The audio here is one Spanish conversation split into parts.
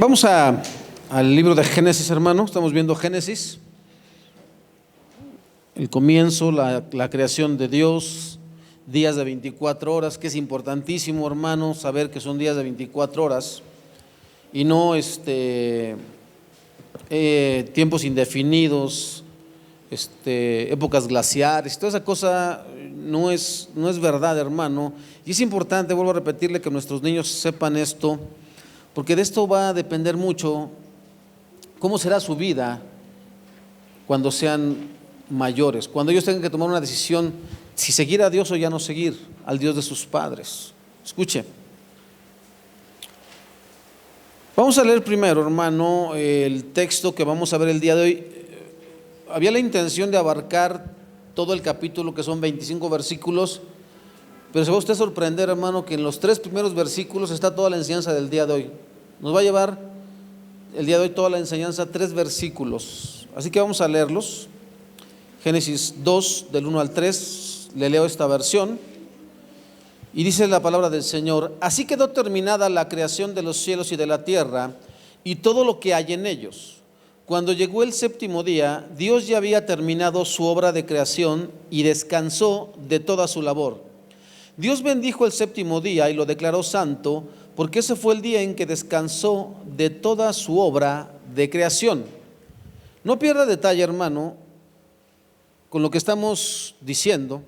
Vamos al libro de Génesis, hermano. Estamos viendo Génesis, el comienzo, la creación de Dios, días de 24 horas, que es importantísimo, hermano, saber que son días de 24 horas y no tiempos indefinidos, épocas glaciares. Toda esa cosa no es verdad, hermano. Y es importante, vuelvo a repetirle, que nuestros niños sepan esto, porque de esto va a depender mucho cómo será su vida cuando sean mayores, cuando ellos tengan que tomar una decisión si seguir a Dios o ya no seguir al Dios de sus padres. Escuche, vamos a leer primero, hermano, el texto que vamos a ver el día de hoy. Había la intención de abarcar todo el capítulo, que son 25 versículos, pero se va usted a sorprender, hermano, que en los 3 primeros versículos está toda la enseñanza del día de hoy. Nos va a llevar el día de hoy toda la enseñanza, 3 versículos. Así que vamos a leerlos. Génesis 2, del 1 al 3, le leo esta versión. Y dice la palabra del Señor: así quedó terminada la creación de los cielos y de la tierra, y todo lo que hay en ellos. Cuando llegó el 7º día, Dios ya había terminado su obra de creación y descansó de toda su labor. Dios bendijo el 7º día y lo declaró santo, porque ese fue el día en que descansó de toda su obra de creación. No pierda detalle, hermano, con lo que estamos diciendo,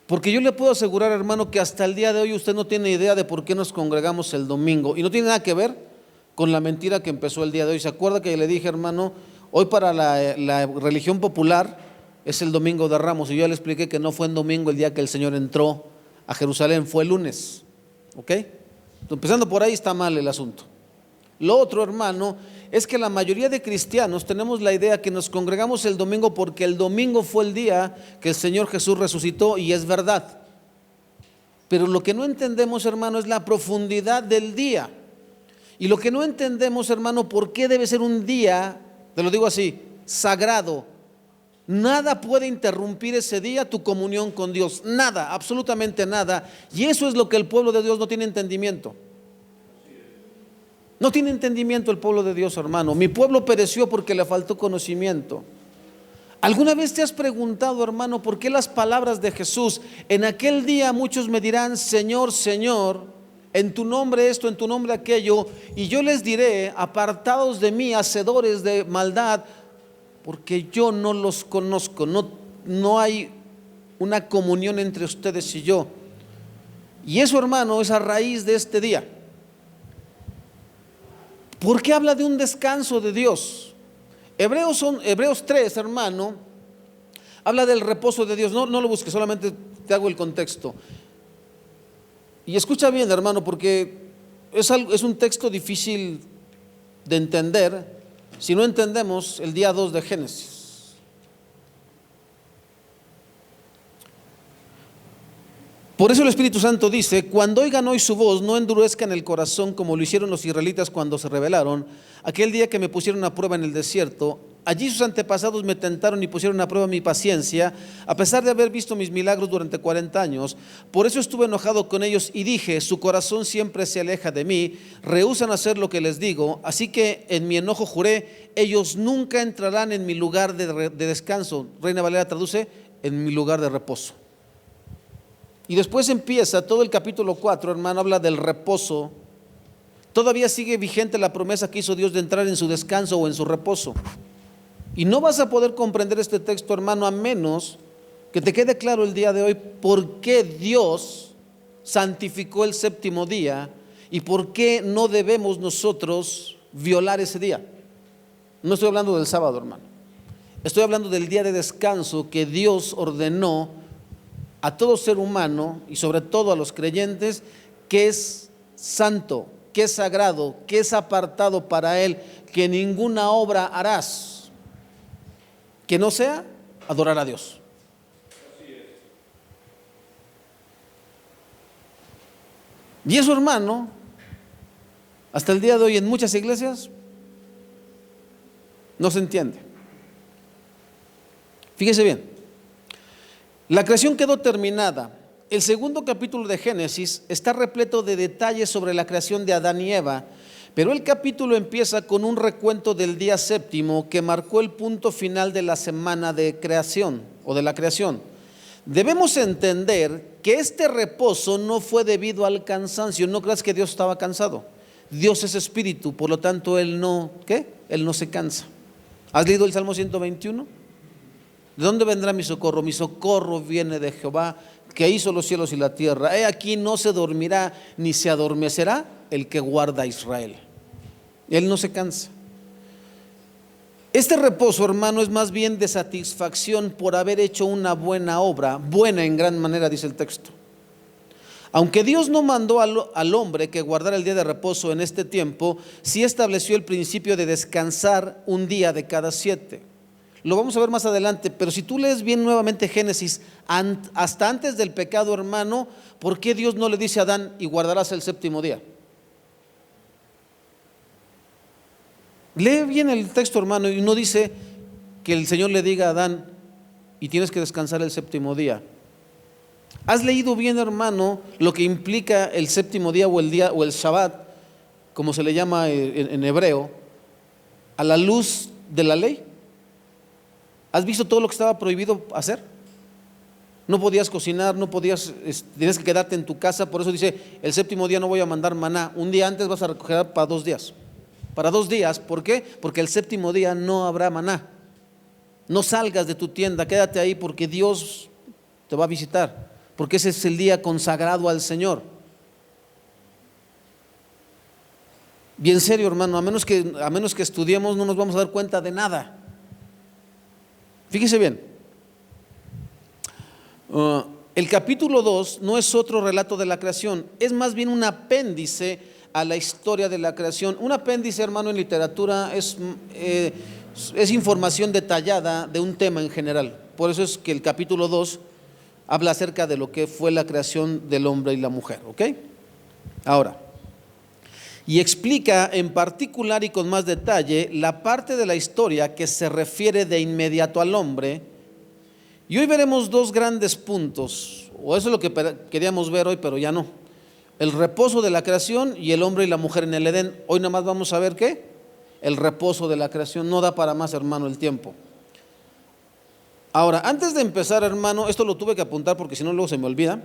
porque yo le puedo asegurar, hermano, que hasta el día de hoy usted no tiene idea de por qué nos congregamos el domingo, y no tiene nada que ver con la mentira que empezó el día de hoy. ¿Se acuerda que le dije, hermano, hoy para la religión popular es el domingo de Ramos? Y yo le expliqué que no fue en domingo el día que el Señor entró a Jerusalén, fue el lunes. ¿Ok? Empezando por ahí está mal el asunto. Lo otro, hermano, es que la mayoría de cristianos tenemos la idea que nos congregamos el domingo porque el domingo fue el día que el Señor Jesús resucitó, y es verdad. Pero lo que no entendemos, hermano, es la profundidad del día. Y lo que no entendemos, hermano, por qué debe ser un día, te lo digo así, sagrado. Nada puede interrumpir ese día tu comunión con Dios, nada, absolutamente nada. Y eso es lo que el pueblo de Dios no tiene entendimiento. No tiene entendimiento el pueblo de Dios, hermano. Mi pueblo pereció porque le faltó conocimiento. ¿Alguna vez te has preguntado, hermano, por qué las palabras de Jesús: en aquel día muchos me dirán, Señor, Señor, en tu nombre esto, en tu nombre aquello, y yo les diré, apartados de mí, hacedores de maldad, porque yo no los conozco? No hay una comunión entre ustedes y yo. Y eso, hermano, es a raíz de este día. ¿Por qué habla de un descanso de Dios? Hebreos 3, hermano, habla del reposo de Dios. No lo busques, solamente te hago el contexto. Y escucha bien, hermano, porque es un texto difícil de entender si no entendemos el día 2 de Génesis. Por eso el Espíritu Santo dice: cuando oigan hoy su voz, no endurezcan el corazón como lo hicieron los israelitas cuando se rebelaron aquel día que me pusieron a prueba en el desierto. Allí sus antepasados me tentaron y pusieron a prueba mi paciencia, a pesar de haber visto mis milagros durante 40 años. Por eso estuve enojado con ellos y dije: su corazón siempre se aleja de mí, rehúsan hacer lo que les digo. Así que en mi enojo juré: ellos nunca entrarán en mi lugar de descanso. Reina Valera traduce: en mi lugar de reposo. Y después empieza todo el capítulo 4, hermano, habla del reposo. Todavía sigue vigente la promesa que hizo Dios de entrar en su descanso o en su reposo. Y no vas a poder comprender este texto, hermano, a menos que te quede claro el día de hoy por qué Dios santificó el 7º día y por qué no debemos nosotros violar ese día. No estoy hablando del sábado, hermano. Estoy hablando del día de descanso que Dios ordenó a todo ser humano, y sobre todo a los creyentes, que es santo, que es sagrado, que es apartado para Él, que ninguna obra harás que no sea adorar a Dios. Y eso, hermano, hasta el día de hoy en muchas iglesias no se entiende. Fíjese bien, la creación quedó terminada el segundo capítulo de Génesis está repleto de detalles sobre la creación de Adán y Eva, pero el capítulo empieza con un recuento del día séptimo que marcó el punto final de la semana de creación o de la creación. Debemos entender que este reposo no fue debido al cansancio. No creas que Dios estaba cansado. Dios es espíritu, por lo tanto Él no, ¿qué? Él no se cansa. ¿Has leído el Salmo 121? ¿De dónde vendrá mi socorro? Mi socorro viene de Jehová, que hizo los cielos y la tierra. He aquí no se dormirá ni se adormecerá el que guarda a Israel. Él no se cansa. Este reposo, hermano, es más bien de satisfacción por haber hecho una buena obra, buena en gran manera, dice el texto. Aunque Dios no mandó al hombre que guardara el día de reposo en este tiempo, sí estableció el principio de descansar un día de cada 7. Lo vamos a ver más adelante, pero si tú lees bien nuevamente Génesis, hasta antes del pecado, hermano, ¿por qué Dios no le dice a Adán y guardarás el séptimo día? Lee bien el texto, hermano, y no dice que el Señor le diga a Adán y tienes que descansar el séptimo día. ¿Has leído bien, hermano, lo que implica el séptimo día o el Shabbat, como se le llama en hebreo, a la luz de la ley? ¿Has visto todo lo que estaba prohibido hacer? No podías cocinar, tenías que quedarte en tu casa. Por eso dice, el séptimo día no voy a mandar maná. Un día antes vas a recoger para 2 días. Para 2 días, ¿por qué? Porque el séptimo día no habrá maná. No salgas de tu tienda, quédate ahí porque Dios te va a visitar, porque ese es el día consagrado al Señor. Bien serio, hermano, a menos que estudiemos no nos vamos a dar cuenta de nada. Fíjese bien, el capítulo 2 no es otro relato de la creación, es más bien un apéndice a la historia de la creación. Un apéndice, hermano, en literatura es información detallada de un tema en general. Por eso es que el capítulo 2 habla acerca de lo que fue la creación del hombre y la mujer, ¿ok? Ahora, y explica en particular y con más detalle la parte de la historia que se refiere de inmediato al hombre. Y hoy veremos 2 grandes puntos, o eso es lo que queríamos ver hoy, pero ya no. El reposo de la creación y el hombre y la mujer en el Edén. Hoy nada más vamos a ver ¿qué? El reposo de la creación. No da para más, hermano, el tiempo. Ahora, antes de empezar, hermano, esto lo tuve que apuntar porque si no luego se me olvida.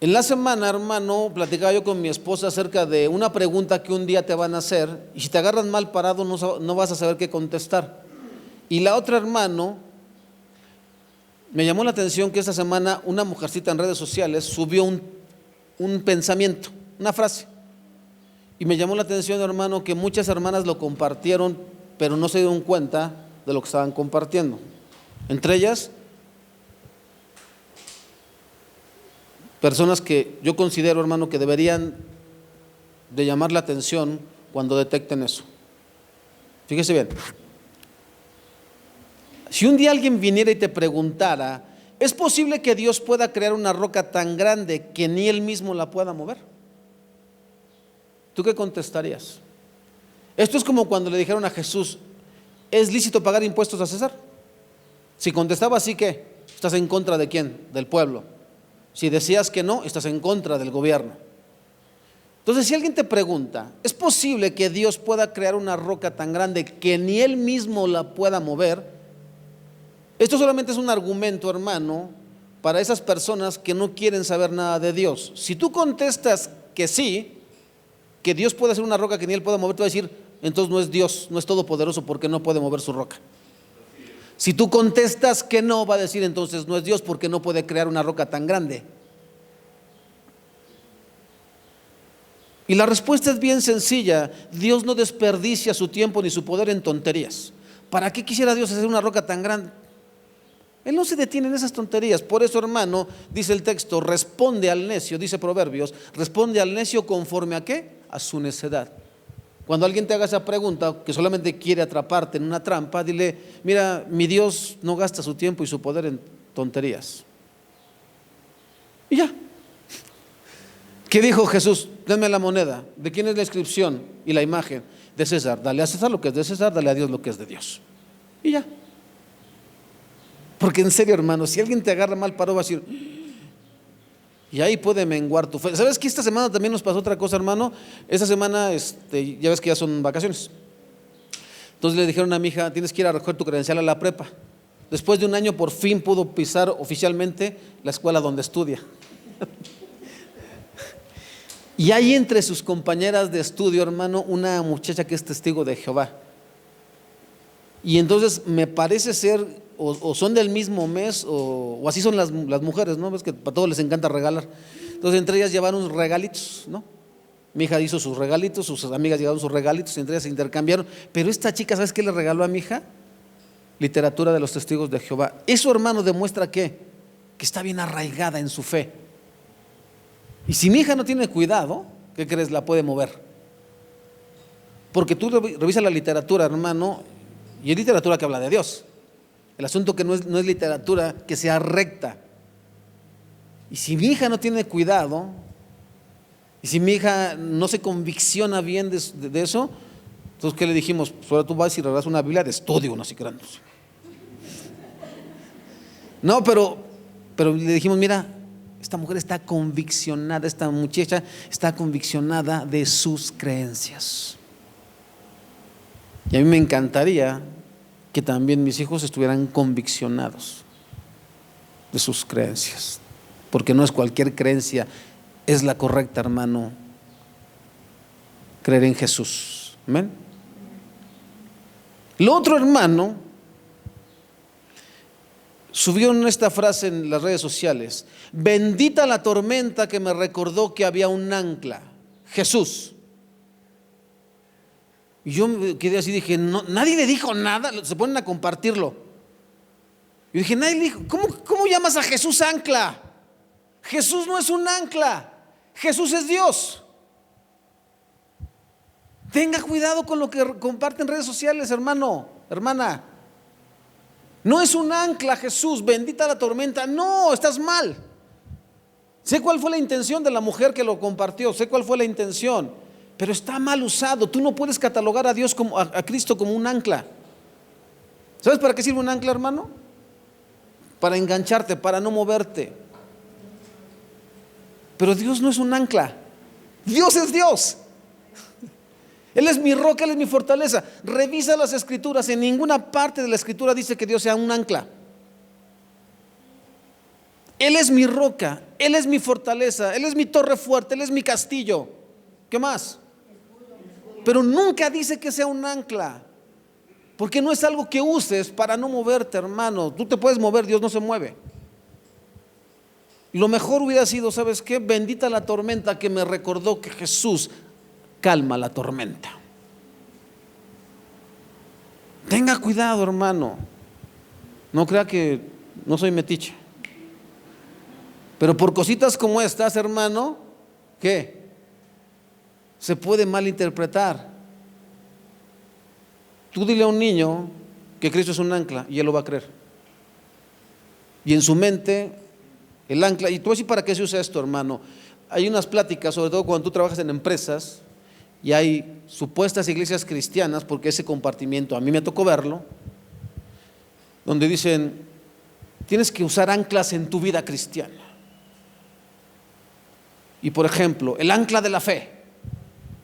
En la semana, hermano, platicaba yo con mi esposa acerca de una pregunta que un día te van a hacer y si te agarras mal parado no vas a saber qué contestar. Y la otra, hermano, me llamó la atención que esta semana una mujercita en redes sociales subió un pensamiento, una frase. Y me llamó la atención, hermano, que muchas hermanas lo compartieron, pero no se dieron cuenta de lo que estaban compartiendo. Entre ellas, personas que yo considero, hermano, que deberían de llamar la atención cuando detecten eso. Fíjese bien. Si un día alguien viniera y te preguntara, ¿es posible que Dios pueda crear una roca tan grande que ni Él mismo la pueda mover? ¿Tú qué contestarías? Esto es como cuando le dijeron a Jesús, ¿es lícito pagar impuestos a César? Si contestaba así, ¿qué? ¿Estás en contra de quién? Del pueblo. Si decías que no, estás en contra del gobierno. Entonces, si alguien te pregunta, ¿es posible que Dios pueda crear una roca tan grande que ni Él mismo la pueda mover? Esto solamente es un argumento, hermano, para esas personas que no quieren saber nada de Dios. Si tú contestas que sí, que Dios puede hacer una roca que ni Él pueda mover, te va a decir, entonces no es Dios, no es todopoderoso porque no puede mover su roca. Si tú contestas que no, va a decir entonces no es Dios porque no puede crear una roca tan grande. Y la respuesta es bien sencilla. Dios no desperdicia su tiempo ni su poder en tonterías. ¿Para qué quisiera Dios hacer una roca tan grande? Él no se detiene en esas tonterías. Por eso, hermano, dice el texto, responde al necio, dice Proverbios, responde al necio conforme a ¿qué? A su necedad. Cuando alguien te haga esa pregunta, que solamente quiere atraparte en una trampa, dile, mira, mi Dios no gasta su tiempo y su poder en tonterías. Y ya. ¿Qué dijo Jesús? Denme la moneda. ¿De quién es la inscripción y la imagen? De César. Dale a César lo que es de César, dale a Dios lo que es de Dios. Y ya. Porque en serio, hermano, si alguien te agarra mal parado, va a decir, Y ahí puede menguar tu fe. ¿Sabes que esta semana también nos pasó otra cosa, hermano? Esta semana, ya ves que ya son vacaciones. Entonces le dijeron a mi hija, tienes que ir a recoger tu credencial a la prepa. Después de un año por fin pudo pisar oficialmente la escuela donde estudia. Y hay entre sus compañeras de estudio, hermano, una muchacha que es testigo de Jehová. Y entonces me parece ser, o son del mismo mes, o así son las mujeres, ¿no? Ves que a todos les encanta regalar. Entonces entre ellas llevaron regalitos, ¿no? Mi hija hizo sus regalitos, sus amigas llevaron sus regalitos, y entre ellas se intercambiaron. Pero esta chica, ¿sabes qué le regaló a mi hija? Literatura de los testigos de Jehová. Eso, hermano, demuestra que está bien arraigada en su fe. Y si mi hija no tiene cuidado, ¿qué crees? La puede mover. Porque tú revisas la literatura, hermano, y es literatura que habla de Dios. El asunto que no es literatura que sea recta. Y si mi hija no tiene cuidado, y si mi hija no se convicciona bien de eso, entonces ¿qué le dijimos? Pues ahora tú vas y regalas una Biblia de estudio, no así grandes. No, pero le dijimos, mira, esta mujer está conviccionada, esta muchacha está conviccionada de sus creencias. Y a mí me encantaría que también mis hijos estuvieran conviccionados de sus creencias, porque no es cualquier creencia, es la correcta, hermano, creer en Jesús. Amén. Lo otro, hermano, subió esta frase en las redes sociales: bendita la tormenta que me recordó que había un ancla, Jesús. Y yo me quedé así, dije, no, nadie le dijo nada, se ponen a compartirlo. Y dije, nadie le dijo, ¿cómo llamas a Jesús ancla? Jesús no es un ancla, Jesús es Dios. Tenga cuidado con lo que comparte en redes sociales, hermano, hermana. No es un ancla Jesús, bendita la tormenta. No, estás mal. Sé cuál fue la intención de la mujer que lo compartió, sé cuál fue la intención, pero está mal usado. Tú no puedes catalogar a Dios a Cristo como un ancla. ¿Sabes para qué sirve un ancla, hermano? Para engancharte, para no moverte. Pero Dios no es un ancla. Dios es Dios. Él es mi roca, Él es mi fortaleza. Revisa las escrituras, en ninguna parte de la escritura dice que Dios sea un ancla. Él es mi roca, Él es mi fortaleza, Él es mi torre fuerte, Él es mi castillo. ¿Qué más? Pero nunca dice que sea un ancla, porque no es algo que uses para no moverte, hermano. Tú te puedes mover, Dios no se mueve. Lo mejor hubiera sido, ¿sabes qué? Bendita la tormenta que me recordó que Jesús calma la tormenta. Tenga cuidado, hermano. No crea que no soy metiche. Pero por cositas como estas, hermano, ¿qué? Se puede malinterpretar. Tú dile a un niño que Cristo es un ancla y él lo va a creer. Y en su mente, el ancla, y tú vas a decir para qué se usa esto, hermano. Hay unas pláticas, sobre todo cuando tú trabajas en empresas, y hay supuestas iglesias cristianas, porque ese compartimiento a mí me tocó verlo, donde dicen, tienes que usar anclas en tu vida cristiana. Y por ejemplo, el ancla de la fe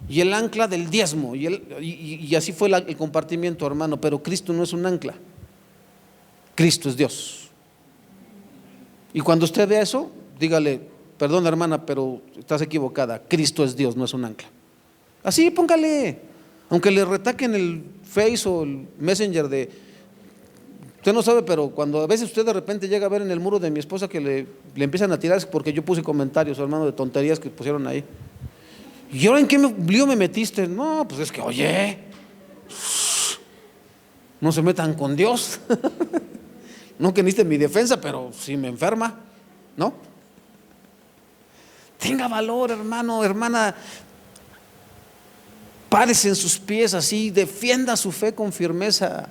y el ancla del diezmo, y así fue el compartimiento, hermano. Pero Cristo no es un ancla, Cristo es Dios. Y cuando usted vea eso, dígale, perdón, hermana, pero estás equivocada, Cristo es Dios, no es un ancla. Así póngale, aunque le retaquen el Face o el Messenger de, usted no sabe, pero cuando a veces usted de repente llega a ver en el muro de mi esposa que le empiezan a tirar, es porque yo puse comentarios, hermano, de tonterías que pusieron ahí. ¿Y ahora en qué lío me metiste? No, pues es que, oye, no se metan con Dios. No que necesite mi defensa, pero si me enferma, ¿no? Tenga valor, hermano, hermana. Párese en sus pies así, defienda su fe con firmeza.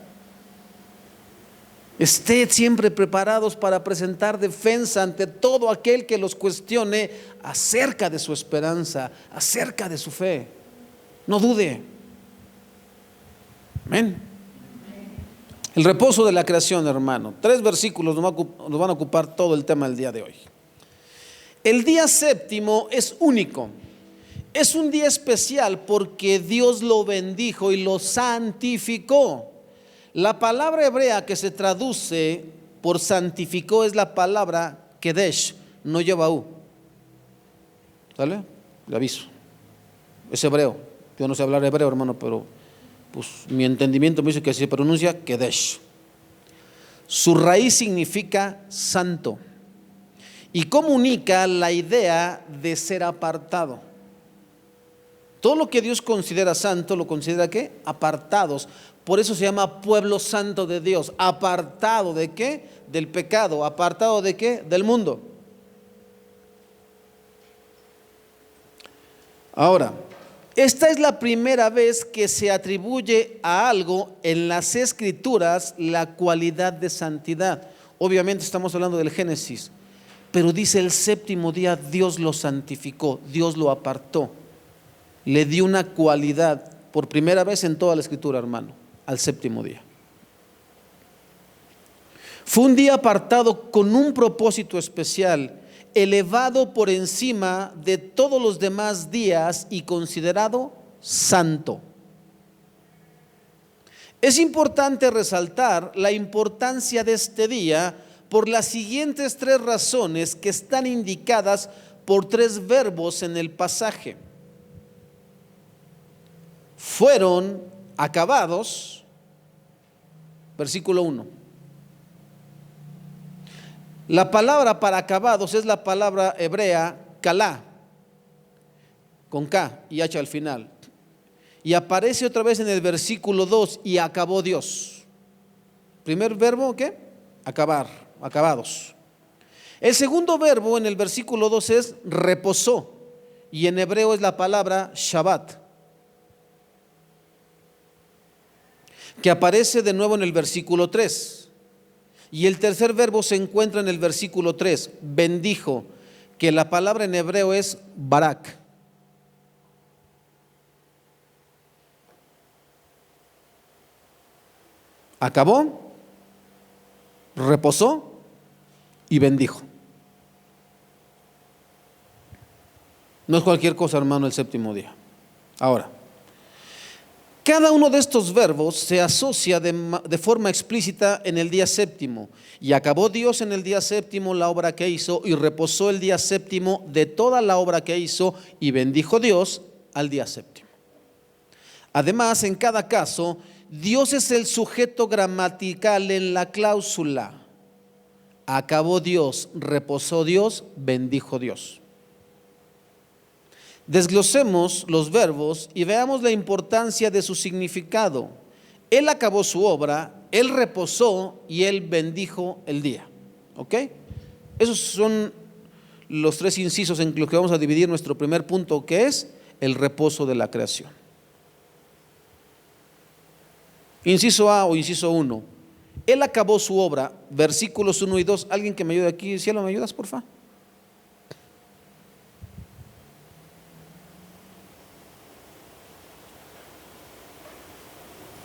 Esté siempre preparados para presentar defensa ante todo aquel que los cuestione acerca de su esperanza, acerca de su fe. No dude. Amén. El reposo de la creación, hermano. 3 versículos nos van a ocupar todo el tema del día de hoy. El día séptimo es único. Es un día especial porque Dios lo bendijo y lo santificó. La palabra hebrea que se traduce por santificó es la palabra Kedesh, no lleva U. ¿Sale? Le aviso. Es hebreo. Yo no sé hablar hebreo, hermano, pero pues mi entendimiento me dice que se pronuncia Kedesh. Su raíz significa santo y comunica la idea de ser apartado. Todo lo que Dios considera santo, lo considera ¿qué? Apartados. Por eso se llama pueblo santo de Dios. ¿Apartado de qué? Del pecado. ¿Apartado de qué? Del mundo. Ahora, esta es la primera vez que se atribuye a algo en las Escrituras la cualidad de santidad. Obviamente estamos hablando del Génesis, pero dice el séptimo día Dios lo santificó, Dios lo apartó. Le dio una cualidad por primera vez en toda la Escritura, hermano, al séptimo día. Fue un día apartado con un propósito especial, elevado por encima de todos los demás días y considerado santo. Es importante resaltar la importancia de este día por las siguientes tres razones que están indicadas por tres verbos en el pasaje. Fueron acabados, versículo 1. La palabra para acabados es la palabra hebrea kalá, con K y H al final. Y aparece otra vez en el versículo 2, y acabó Dios. Primer verbo, ¿qué? Acabar, acabados. El segundo verbo en el versículo 2 es reposó, y en hebreo es la palabra Shabbat, que aparece de nuevo en el versículo 3. Y el tercer verbo se encuentra en el versículo 3, bendijo, que la palabra en hebreo es barak. Acabó, reposó y bendijo. No es cualquier cosa, hermano, el séptimo día. Ahora, cada uno de estos verbos se asocia de forma explícita en el día séptimo. Y acabó Dios en el día séptimo la obra que hizo, y reposó el día séptimo de toda la obra que hizo, y bendijo Dios al día séptimo. Además, en cada caso, Dios es el sujeto gramatical en la cláusula. Acabó Dios, reposó Dios, bendijo Dios. Desglosemos los verbos y veamos la importancia de su significado. Él acabó su obra, Él reposó y Él bendijo el día. ¿Ok? Esos son los tres incisos en los que vamos a dividir nuestro primer punto, que es el reposo de la creación. Inciso A o inciso 1. Él acabó su obra, versículos 1 y 2. Alguien que me ayude aquí, cielo, ¿me ayudas, por favor?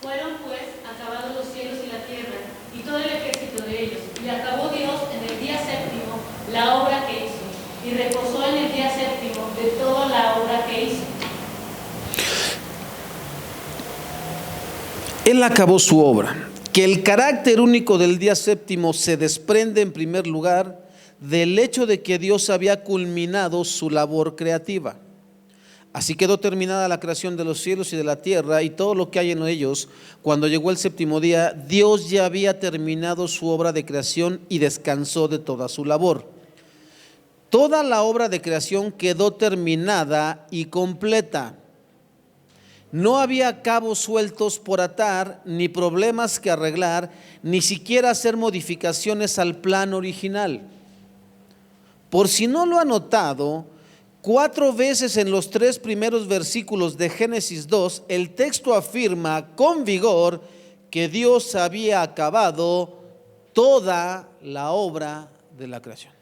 Fueron pues acabados los cielos y la tierra y todo el ejército de ellos, y acabó Dios en el día séptimo la obra que hizo, y reposó en el día séptimo de toda la obra que hizo. Él acabó su obra. Que el carácter único del día séptimo se desprende en primer lugar del hecho de que Dios había culminado su labor creativa. Así quedó terminada la creación de los cielos y de la tierra y todo lo que hay en ellos. Cuando llegó el séptimo día, Dios ya había terminado su obra de creación y descansó de toda su labor. Toda la obra de creación quedó terminada y completa. No había cabos sueltos por atar, ni problemas que arreglar, ni siquiera hacer modificaciones al plan original. Por si no lo ha notado, 4 veces en los 3 primeros versículos de Génesis 2, el texto afirma con vigor que Dios había acabado toda la obra de la creación.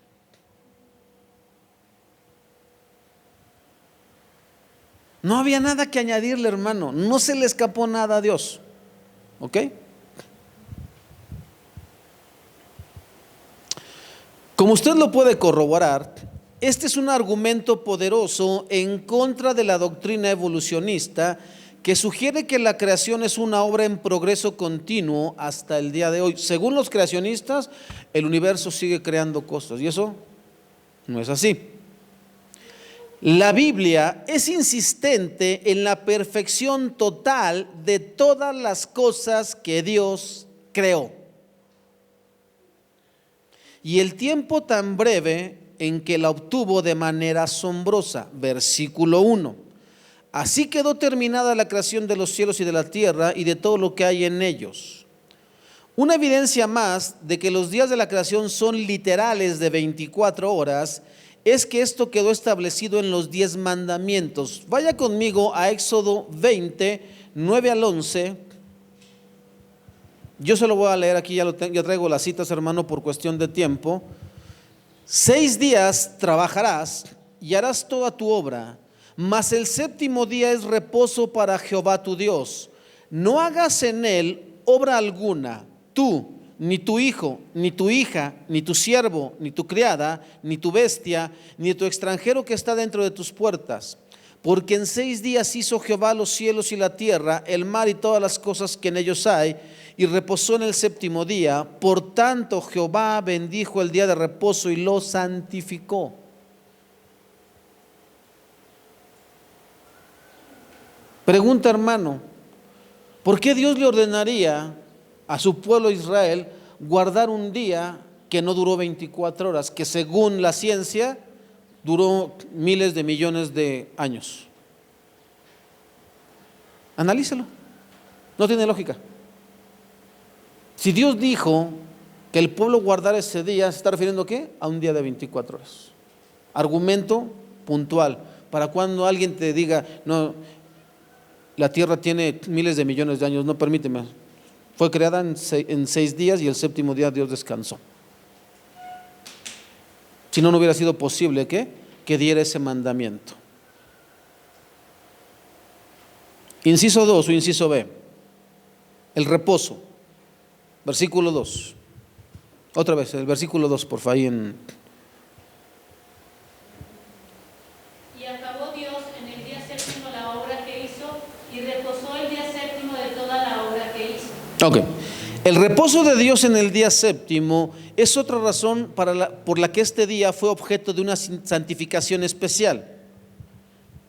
No había nada que añadirle, hermano. No se le escapó nada a Dios. ¿Ok? Como usted lo puede corroborar, este es un argumento poderoso en contra de la doctrina evolucionista que sugiere que la creación es una obra en progreso continuo hasta el día de hoy. Según los creacionistas, el universo sigue creando cosas y eso no es así. La Biblia es insistente en la perfección total de todas las cosas que Dios creó. Y el tiempo tan breve en que la obtuvo de manera asombrosa. Versículo 1. Así quedó terminada la creación de los cielos y de la tierra y de todo lo que hay en ellos. Una evidencia más de que los días de la creación son literales de 24 horas es que esto quedó establecido en los 10 mandamientos. Vaya conmigo a Éxodo 20, 9 al 11. Yo se lo voy a leer aquí, ya traigo las citas, hermano, por cuestión de tiempo. 6 días trabajarás y harás toda tu obra, mas el séptimo día es reposo para Jehová tu Dios. No hagas en él obra alguna, tú, ni tu hijo, ni tu hija, ni tu siervo, ni tu criada, ni tu bestia, ni tu extranjero que está dentro de tus puertas. Porque en 6 días hizo Jehová los cielos y la tierra, el mar y todas las cosas que en ellos hay, y reposó en el séptimo día. Por tanto Jehová bendijo el día de reposo y lo santificó. Pregunta, hermano, ¿por qué Dios le ordenaría a su pueblo Israel guardar un día que no duró 24 horas, que según la ciencia duró miles de millones de años? Analícelo, no tiene lógica. Si Dios dijo que el pueblo guardara ese día, ¿se está refiriendo a qué? A un día de 24 horas. Argumento puntual. Para cuando alguien te diga, no, la tierra tiene miles de millones de años, no, permíteme. Fue creada en 6 días y el séptimo día Dios descansó. Si no, no hubiera sido posible que diera ese mandamiento. Inciso 2 o inciso B, el reposo. Versículo 2. Otra vez, el versículo 2, por favor. Y acabó Dios en el día séptimo la obra que hizo, y reposó el día séptimo de toda la obra que hizo. Ok. El reposo de Dios en el día séptimo es otra razón por la que este día fue objeto de una santificación especial.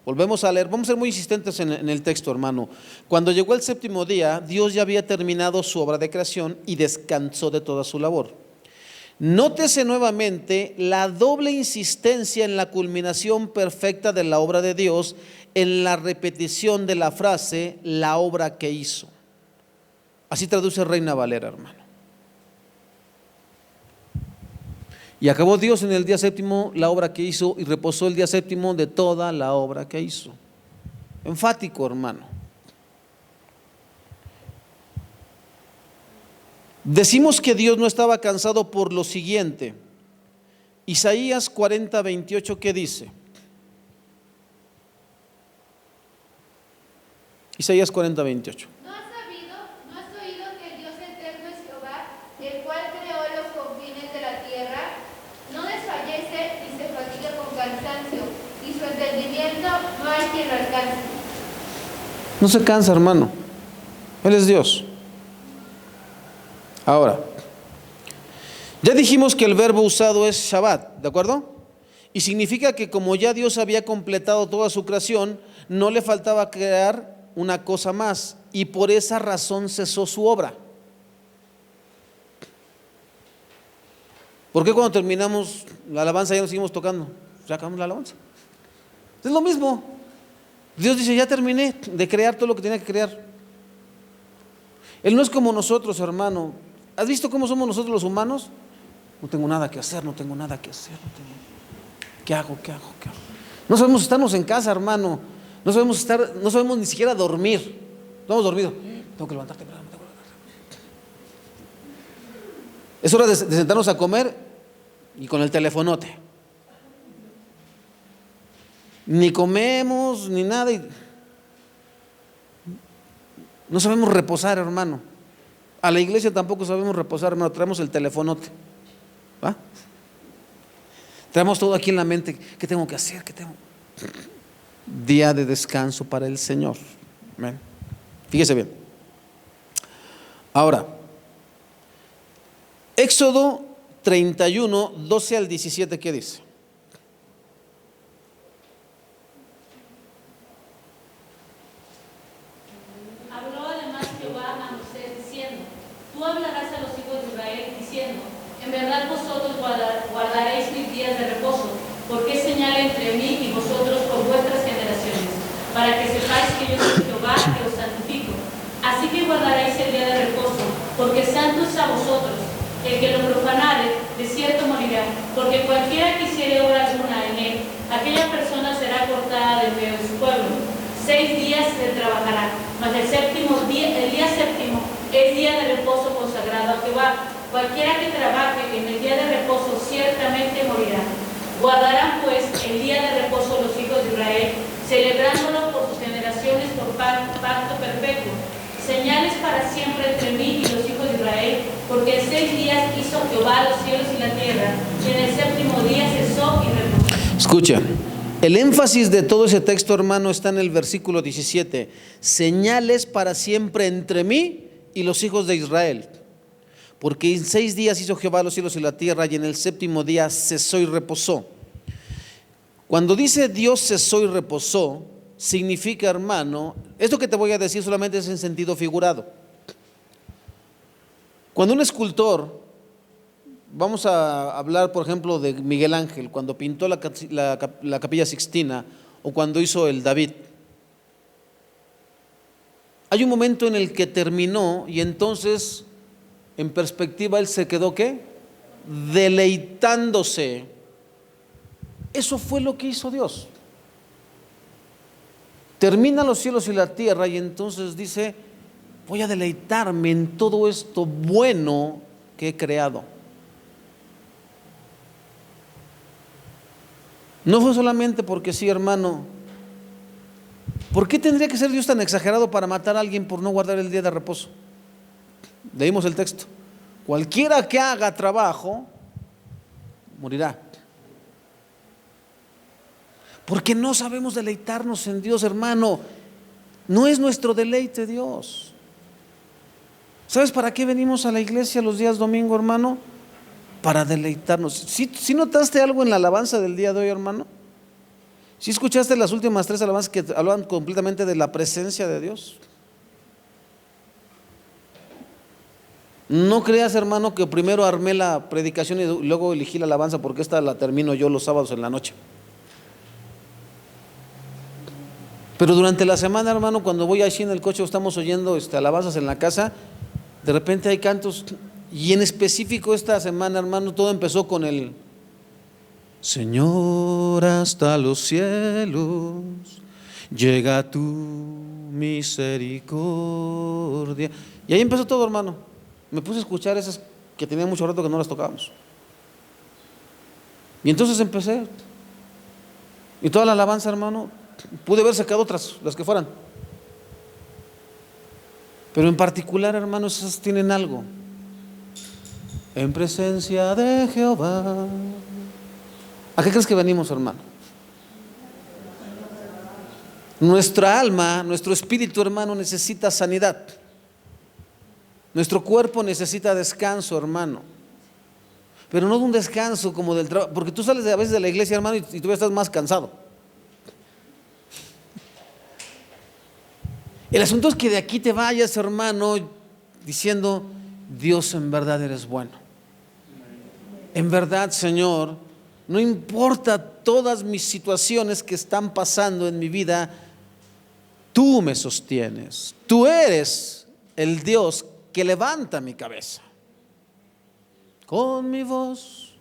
Volvemos a leer, vamos a ser muy insistentes en el texto, hermano. Cuando llegó el séptimo día, Dios ya había terminado su obra de creación y descansó de toda su labor. Nótese nuevamente la doble insistencia en la culminación perfecta de la obra de Dios en la repetición de la frase, la obra que hizo. Así traduce Reina Valera, hermano. Y acabó Dios en el día séptimo la obra que hizo y reposó el día séptimo de toda la obra que hizo. Enfático, hermano. Decimos que Dios no estaba cansado por lo siguiente. Isaías 40, 28, ¿qué dice? Isaías 40, 28. ¿No has oído que el Dios eterno es Jehová, el cual creó los confines de la tierra? No desfallece ni se fatiga con cansancio, y su entendimiento no hay quien lo alcance. No se cansa, hermano. Él es Dios. Ahora, ya dijimos que el verbo usado es Shabbat, ¿de acuerdo? Y significa que como ya Dios había completado toda su creación, no le faltaba crear una cosa más, y por esa razón cesó su obra. ¿Por qué cuando terminamos la alabanza ya no seguimos tocando? Ya acabamos la alabanza. Es lo mismo. Dios dice, ya terminé de crear todo lo que tenía que crear. Él no es como nosotros, hermano. ¿Has visto cómo somos nosotros los humanos? No tengo nada que hacer, no tengo nada que hacer. ¿Qué hago? No sabemos estarnos en casa, hermano. No sabemos ni siquiera dormir. No hemos dormido. Tengo que levantarte. Es hora de sentarnos a comer y con el telefonote. Ni comemos, ni nada. No sabemos reposar, hermano. A la iglesia tampoco sabemos reposar, hermano. Traemos el telefonote. ¿Va? Traemos todo aquí en la mente. ¿Qué tengo que hacer? ¿Qué tengo? Día de descanso para el Señor. Amén. Fíjese bien. Ahora, Éxodo 31, 12 al 17, ¿qué dice? Habló además Jehová a Moisés diciendo: Tú hablarás a los hijos de Israel diciendo: En verdad vosotros guardaréis mis días de reposo, porque es señal entre mí y vosotros por vuestras generaciones, para que sepáis que yo soy Jehová que os santifico. Así que guardaréis el día de reposo, porque santo es a vosotros. El que lo profanare, de cierto morirá, porque cualquiera que hiciere obra alguna en él, aquella persona será cortada de medio de su pueblo. 6 días se trabajará, mas el día séptimo es día de reposo consagrado a Jehová. Cualquiera que trabaje en el día de reposo ciertamente morirá. Guardarán pues el día de reposo los hijos de Israel, celebrándolo por sus generaciones por pacto perpetuo. Señales para siempre entre mí y los hijos de Israel, porque en 6 días hizo Jehová los cielos y la tierra, y en el séptimo día cesó y reposó. Escucha, el énfasis de todo ese texto, hermano, está en el versículo 17. Señales para siempre entre mí y los hijos de Israel. Porque en 6 días hizo Jehová los cielos y la tierra, y en el séptimo día cesó y reposó. Cuando dice Dios cesó y reposó, significa, hermano, esto que te voy a decir solamente es en sentido figurado. Cuando un escultor, vamos a hablar por ejemplo de Miguel Ángel, cuando pintó la Capilla Sixtina, o cuando hizo el David, hay un momento en el que terminó y entonces en perspectiva él se quedó ¿qué? Deleitándose. Eso fue lo que hizo Dios. Termina los cielos y la tierra y entonces dice: voy a deleitarme en todo esto bueno que he creado. No fue solamente porque sí, hermano. ¿Por qué tendría que ser Dios tan exagerado para matar a alguien por no guardar el día de reposo? Leímos el texto: cualquiera que haga trabajo morirá. Porque no sabemos deleitarnos en Dios, hermano. No es nuestro deleite Dios. ¿Sabes para qué venimos a la iglesia los días domingo, hermano? Para deleitarnos. ¿Sí notaste algo en la alabanza del día de hoy, hermano? ¿Sí escuchaste las últimas 3 alabanzas que hablan completamente de la presencia de Dios? No creas, hermano, que primero armé la predicación y luego elegí la alabanza, porque esta la termino yo los sábados en la noche. Pero durante la semana, hermano, cuando voy así en el coche, estamos oyendo alabanzas en la casa, de repente hay cantos, y en específico esta semana, hermano, todo empezó con el Señor, hasta los cielos llega tu misericordia. Y ahí empezó todo, hermano. Me puse a escuchar esas que tenía mucho rato que no las tocábamos. Y entonces empecé. Y toda la alabanza, hermano, pude haber sacado otras, las que fueran. Pero en particular, hermanos, esas tienen algo. En presencia de Jehová. ¿A qué crees que venimos, hermano? Nuestra alma, nuestro espíritu, hermano, necesita sanidad. Nuestro cuerpo necesita descanso, hermano. Pero no de un descanso como del trabajo, porque tú sales a veces de la iglesia, hermano, y tú estás más cansado. El asunto es que de aquí te vayas, hermano, diciendo: Dios, en verdad eres bueno. En verdad, Señor, no importa todas mis situaciones que están pasando en mi vida, tú me sostienes. Tú eres el Dios que levanta mi cabeza. Con mi voz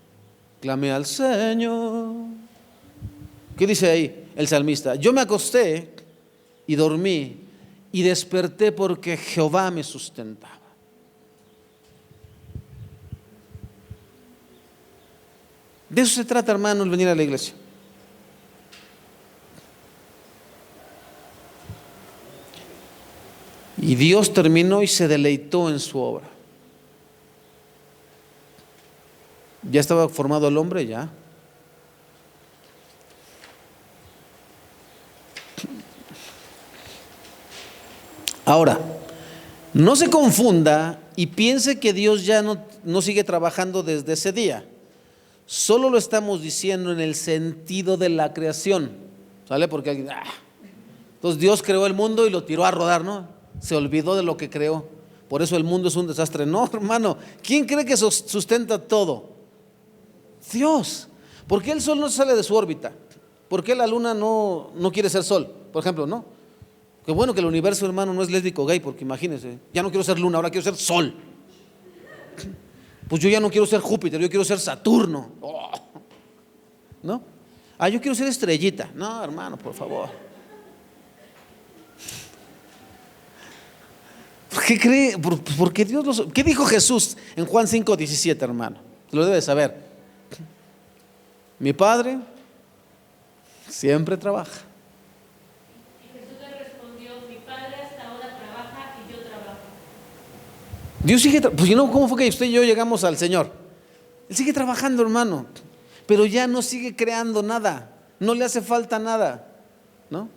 clamé al Señor. ¿Qué dice ahí el salmista? Yo me acosté y dormí y desperté porque Jehová me sustentaba. De eso se trata, hermano, el venir a la iglesia. Y Dios terminó y se deleitó en su obra. ¿Ya estaba formado el hombre? Ya. Ahora, no se confunda y piense que Dios ya no sigue trabajando desde ese día. Solo lo estamos diciendo en el sentido de la creación, ¿sale? Porque alguien, entonces Dios creó el mundo y lo tiró a rodar, ¿no? Se olvidó de lo que creó. Por eso el mundo es un desastre. No, hermano, ¿quién cree que sustenta todo? Dios. ¿Por qué el sol no sale de su órbita? ¿Por qué la luna no quiere ser sol? Por ejemplo, ¿no? Qué bueno que el universo, hermano, no es lésbico gay, porque imagínense, ya no quiero ser luna, ahora quiero ser sol. Pues yo ya no quiero ser Júpiter, yo quiero ser Saturno. ¿No? Yo quiero ser estrellita. No, hermano, por favor. ¿Por qué cree? Porque Dios ¿Qué dijo Jesús en Juan 5:17, hermano? Lo debe saber. Mi Padre siempre trabaja. Y Jesús le respondió: mi Padre hasta ahora trabaja y yo trabajo. Dios sigue, pues you know, ¿cómo fue que usted y yo llegamos al Señor? Él sigue trabajando, hermano, pero ya no sigue creando nada, no le hace falta nada, ¿no?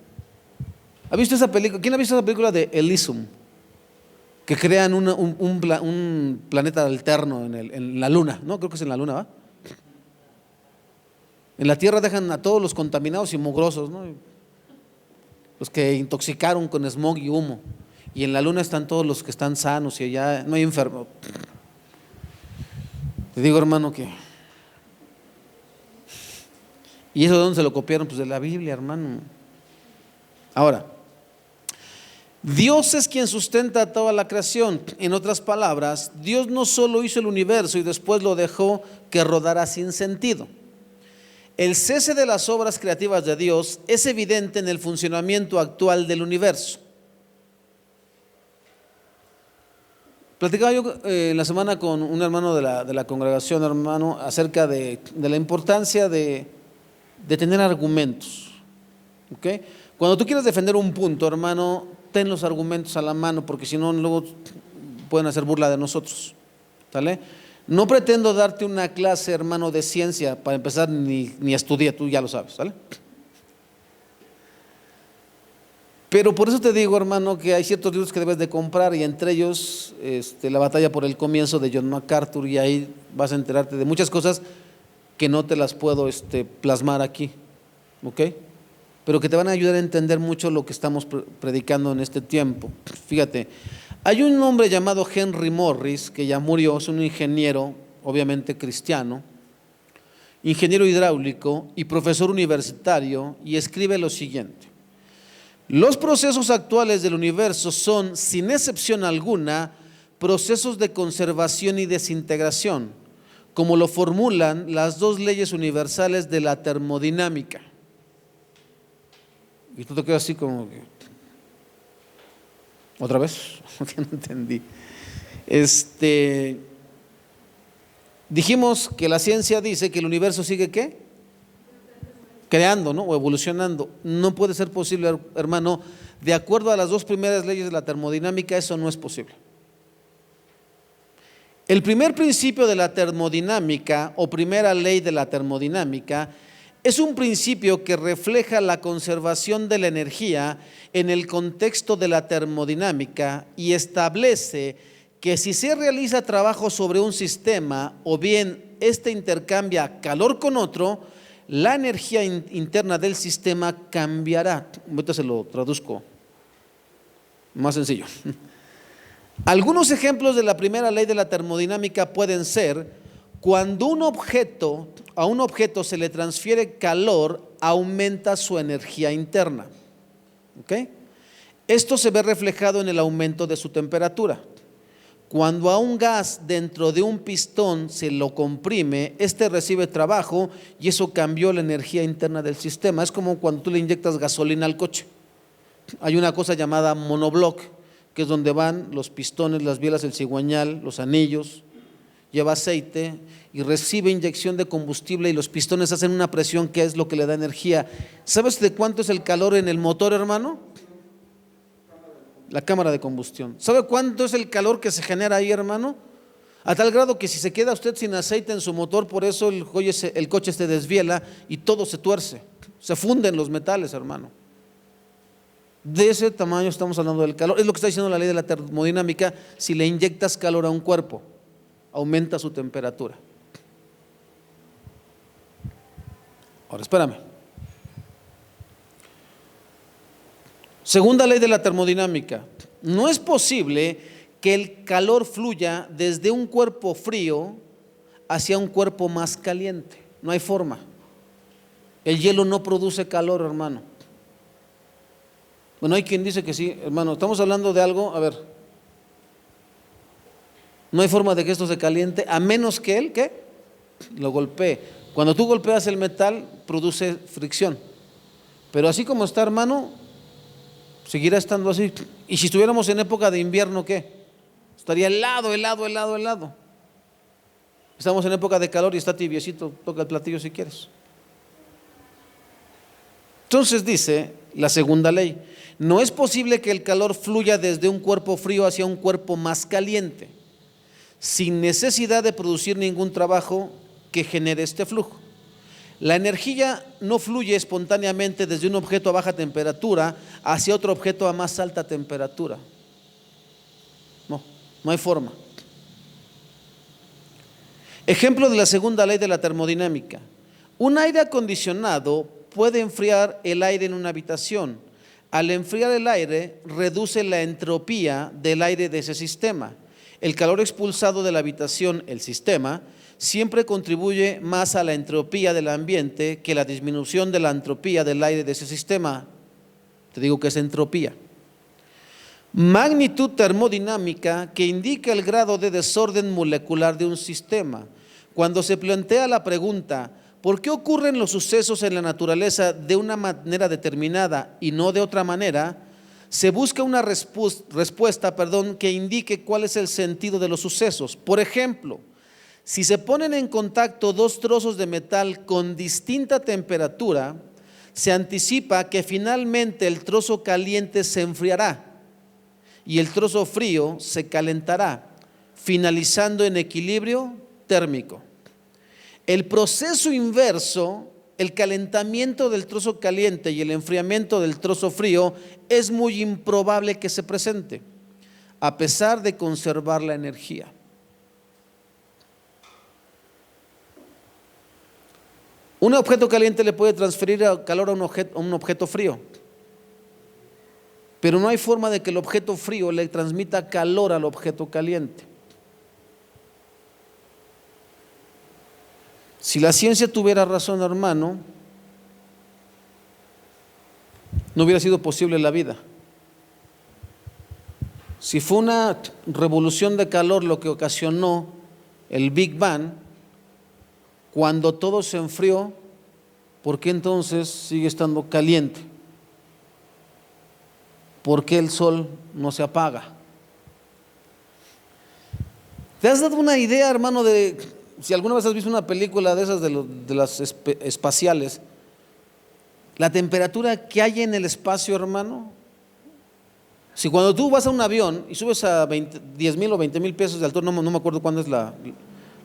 ¿Ha visto esa película? ¿Quién ha visto esa película de Elysium? Que crean un planeta alterno en la luna, ¿no? Creo que es en la luna, ¿va? En la Tierra dejan a todos los contaminados y mugrosos, ¿no? Los que intoxicaron con smog y humo. Y en la luna están todos los que están sanos y allá no hay enfermos. Te digo, hermano, que... ¿Y eso de dónde se lo copiaron? Pues de la Biblia, hermano. Ahora, Dios es quien sustenta toda la creación. En otras palabras, Dios no solo hizo el universo y después lo dejó que rodara sin sentido. El cese de las obras creativas de Dios es evidente en el funcionamiento actual del universo. Platicaba yo en la semana con un hermano de la congregación, hermano, acerca de la importancia de tener argumentos. ¿Okay? Cuando tú quieres defender un punto, hermano, ten los argumentos a la mano, porque si no, luego pueden hacer burla de nosotros. ¿Sale? No pretendo darte una clase, hermano, de ciencia, para empezar, ni estudié, tú ya lo sabes, ¿sale? Pero por eso te digo, hermano, que hay ciertos libros que debes de comprar, y entre ellos La batalla por el comienzo de John MacArthur, y ahí vas a enterarte de muchas cosas que no te las puedo plasmar aquí, ¿ok? Pero que te van a ayudar a entender mucho lo que estamos predicando en este tiempo. Fíjate, hay un hombre llamado Henry Morris, que ya murió, es un ingeniero, obviamente cristiano, ingeniero hidráulico y profesor universitario, y escribe lo siguiente: los procesos actuales del universo son, sin excepción alguna, procesos de conservación y desintegración, como lo formulan las dos leyes universales de la termodinámica. Y tú te quedas así como que, ¿otra vez? Que no entendí. Dijimos que la ciencia dice que el universo sigue ¿qué? Creando, ¿no? O evolucionando. No puede ser posible, hermano. De acuerdo a las dos primeras leyes de la termodinámica, eso no es posible. El primer principio de la termodinámica, o primera ley de la termodinámica, es un principio que refleja la conservación de la energía en el contexto de la termodinámica y establece que si se realiza trabajo sobre un sistema o bien éste intercambia calor con otro, la energía interna del sistema cambiará. Ahorita se lo traduzco más sencillo. Algunos ejemplos de la primera ley de la termodinámica pueden ser: cuando a un objeto se le transfiere calor, aumenta su energía interna. ¿Okay? Esto se ve reflejado en el aumento de su temperatura. Cuando a un gas dentro de un pistón se lo comprime, este recibe trabajo y eso cambió la energía interna del sistema. Es como cuando tú le inyectas gasolina al coche. Hay una cosa llamada monobloc, que es donde van los pistones, las bielas, el cigüeñal, los anillos, lleva aceite y recibe inyección de combustible y los pistones hacen una presión que es lo que le da energía. ¿Sabes de cuánto es el calor en el motor, hermano? La cámara de combustión. ¿Sabe cuánto es el calor que se genera ahí, hermano? A tal grado que si se queda usted sin aceite en su motor, por eso el coche se desviela y todo se tuerce, se funden los metales, hermano. De ese tamaño estamos hablando del calor. Es lo que está diciendo la ley de la termodinámica. Si le inyectas calor a un cuerpo, aumenta su temperatura. Ahora, espérame. Segunda ley de la termodinámica. No es posible que el calor fluya desde un cuerpo frío hacia un cuerpo más caliente. No hay forma. El hielo no produce calor, hermano. Bueno, hay quien dice que sí, hermano. Estamos hablando de algo, a ver. No hay forma de que esto se caliente a menos que él, ¿qué? Lo golpee. Cuando tú golpeas el metal, produce fricción. Pero así como está, hermano, seguirá estando así. Y si estuviéramos en época de invierno, ¿qué? Estaría helado. Estamos en época de calor y está tibiecito. Toca el platillo si quieres. Entonces dice la segunda ley: no es posible que el calor fluya desde un cuerpo frío hacia un cuerpo más caliente, sin necesidad de producir ningún trabajo que genere este flujo. La energía no fluye espontáneamente desde un objeto a baja temperatura hacia otro objeto a más alta temperatura. No hay forma. Ejemplo de la segunda ley de la termodinámica: un aire acondicionado puede enfriar el aire en una habitación. Al enfriar el aire, reduce la entropía del aire de ese sistema. El calor expulsado de la habitación, el sistema, siempre contribuye más a la entropía del ambiente que la disminución de la entropía del aire de ese sistema. Te digo que es entropía. Magnitud termodinámica que indica el grado de desorden molecular de un sistema. Cuando se plantea la pregunta: ¿por qué ocurren los sucesos en la naturaleza de una manera determinada y no de otra manera?, se busca una respuesta que indique cuál es el sentido de los sucesos. Por ejemplo, si se ponen en contacto dos trozos de metal con distinta temperatura, se anticipa que finalmente el trozo caliente se enfriará y el trozo frío se calentará, finalizando en equilibrio térmico. El proceso inverso, el calentamiento del trozo caliente y el enfriamiento del trozo frío, es muy improbable que se presente, a pesar de conservar la energía. Un objeto caliente le puede transferir calor a un objeto frío, pero no hay forma de que el objeto frío le transmita calor al objeto caliente. Si la ciencia tuviera razón, hermano, no hubiera sido posible la vida. Si fue una revolución de calor lo que ocasionó el Big Bang, cuando todo se enfrió, ¿por qué entonces sigue estando caliente? ¿Por qué el sol no se apaga? ¿Te has dado una idea, hermano, de si alguna vez has visto una película de esas de las espaciales, la temperatura que hay en el espacio, hermano? Si cuando tú vas a un avión y subes a 10,000 o 20,000 pesos de altura, no me acuerdo cuándo es la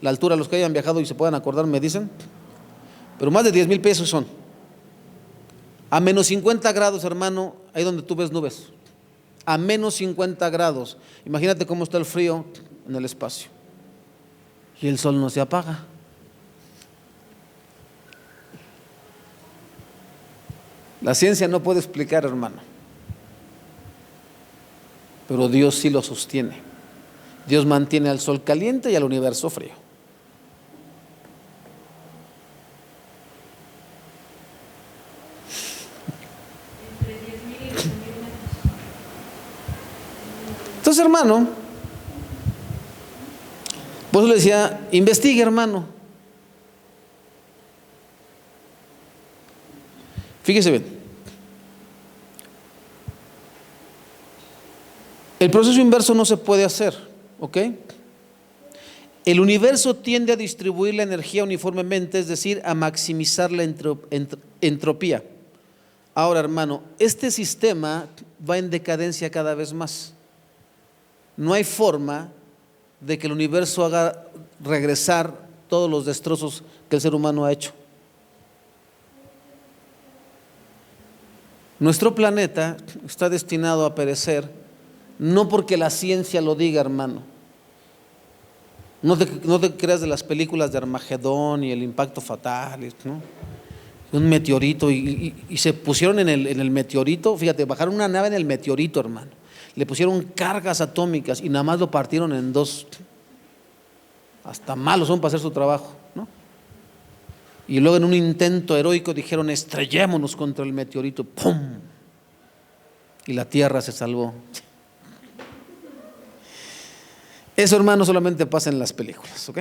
altura, los que hayan viajado y se puedan acordar me dicen, pero más de 10,000 pesos son. A menos 50 grados, hermano, ahí donde tú ves nubes. A menos 50 grados. Imagínate cómo está el frío en el espacio. Y el sol no se apaga. La ciencia no puede explicar, hermano, pero Dios sí lo sostiene. Dios mantiene al sol caliente y al universo frío. Entre 10,000 y 12,000 metros. Entonces, hermano, por eso le decía, investigue, hermano. Fíjese bien. El proceso inverso no se puede hacer, ¿ok? El universo tiende a distribuir la energía uniformemente, es decir, a maximizar la entropía. Ahora, hermano, este sistema va en decadencia cada vez más. No hay forma de que el universo haga regresar todos los destrozos que el ser humano ha hecho. Nuestro planeta está destinado a perecer, no porque la ciencia lo diga, hermano. No te creas de las películas de Armagedón y el impacto fatal, ¿no? Un meteorito y se pusieron en el meteorito, fíjate, bajaron una nave en el meteorito, hermano. Le pusieron cargas atómicas y nada más lo partieron en dos. Hasta malos son para hacer su trabajo, ¿no? Y luego en un intento heroico dijeron: estrellémonos contra el meteorito, ¡pum! Y la tierra se salvó. Eso, hermano, solamente pasa en las películas, ¿ok?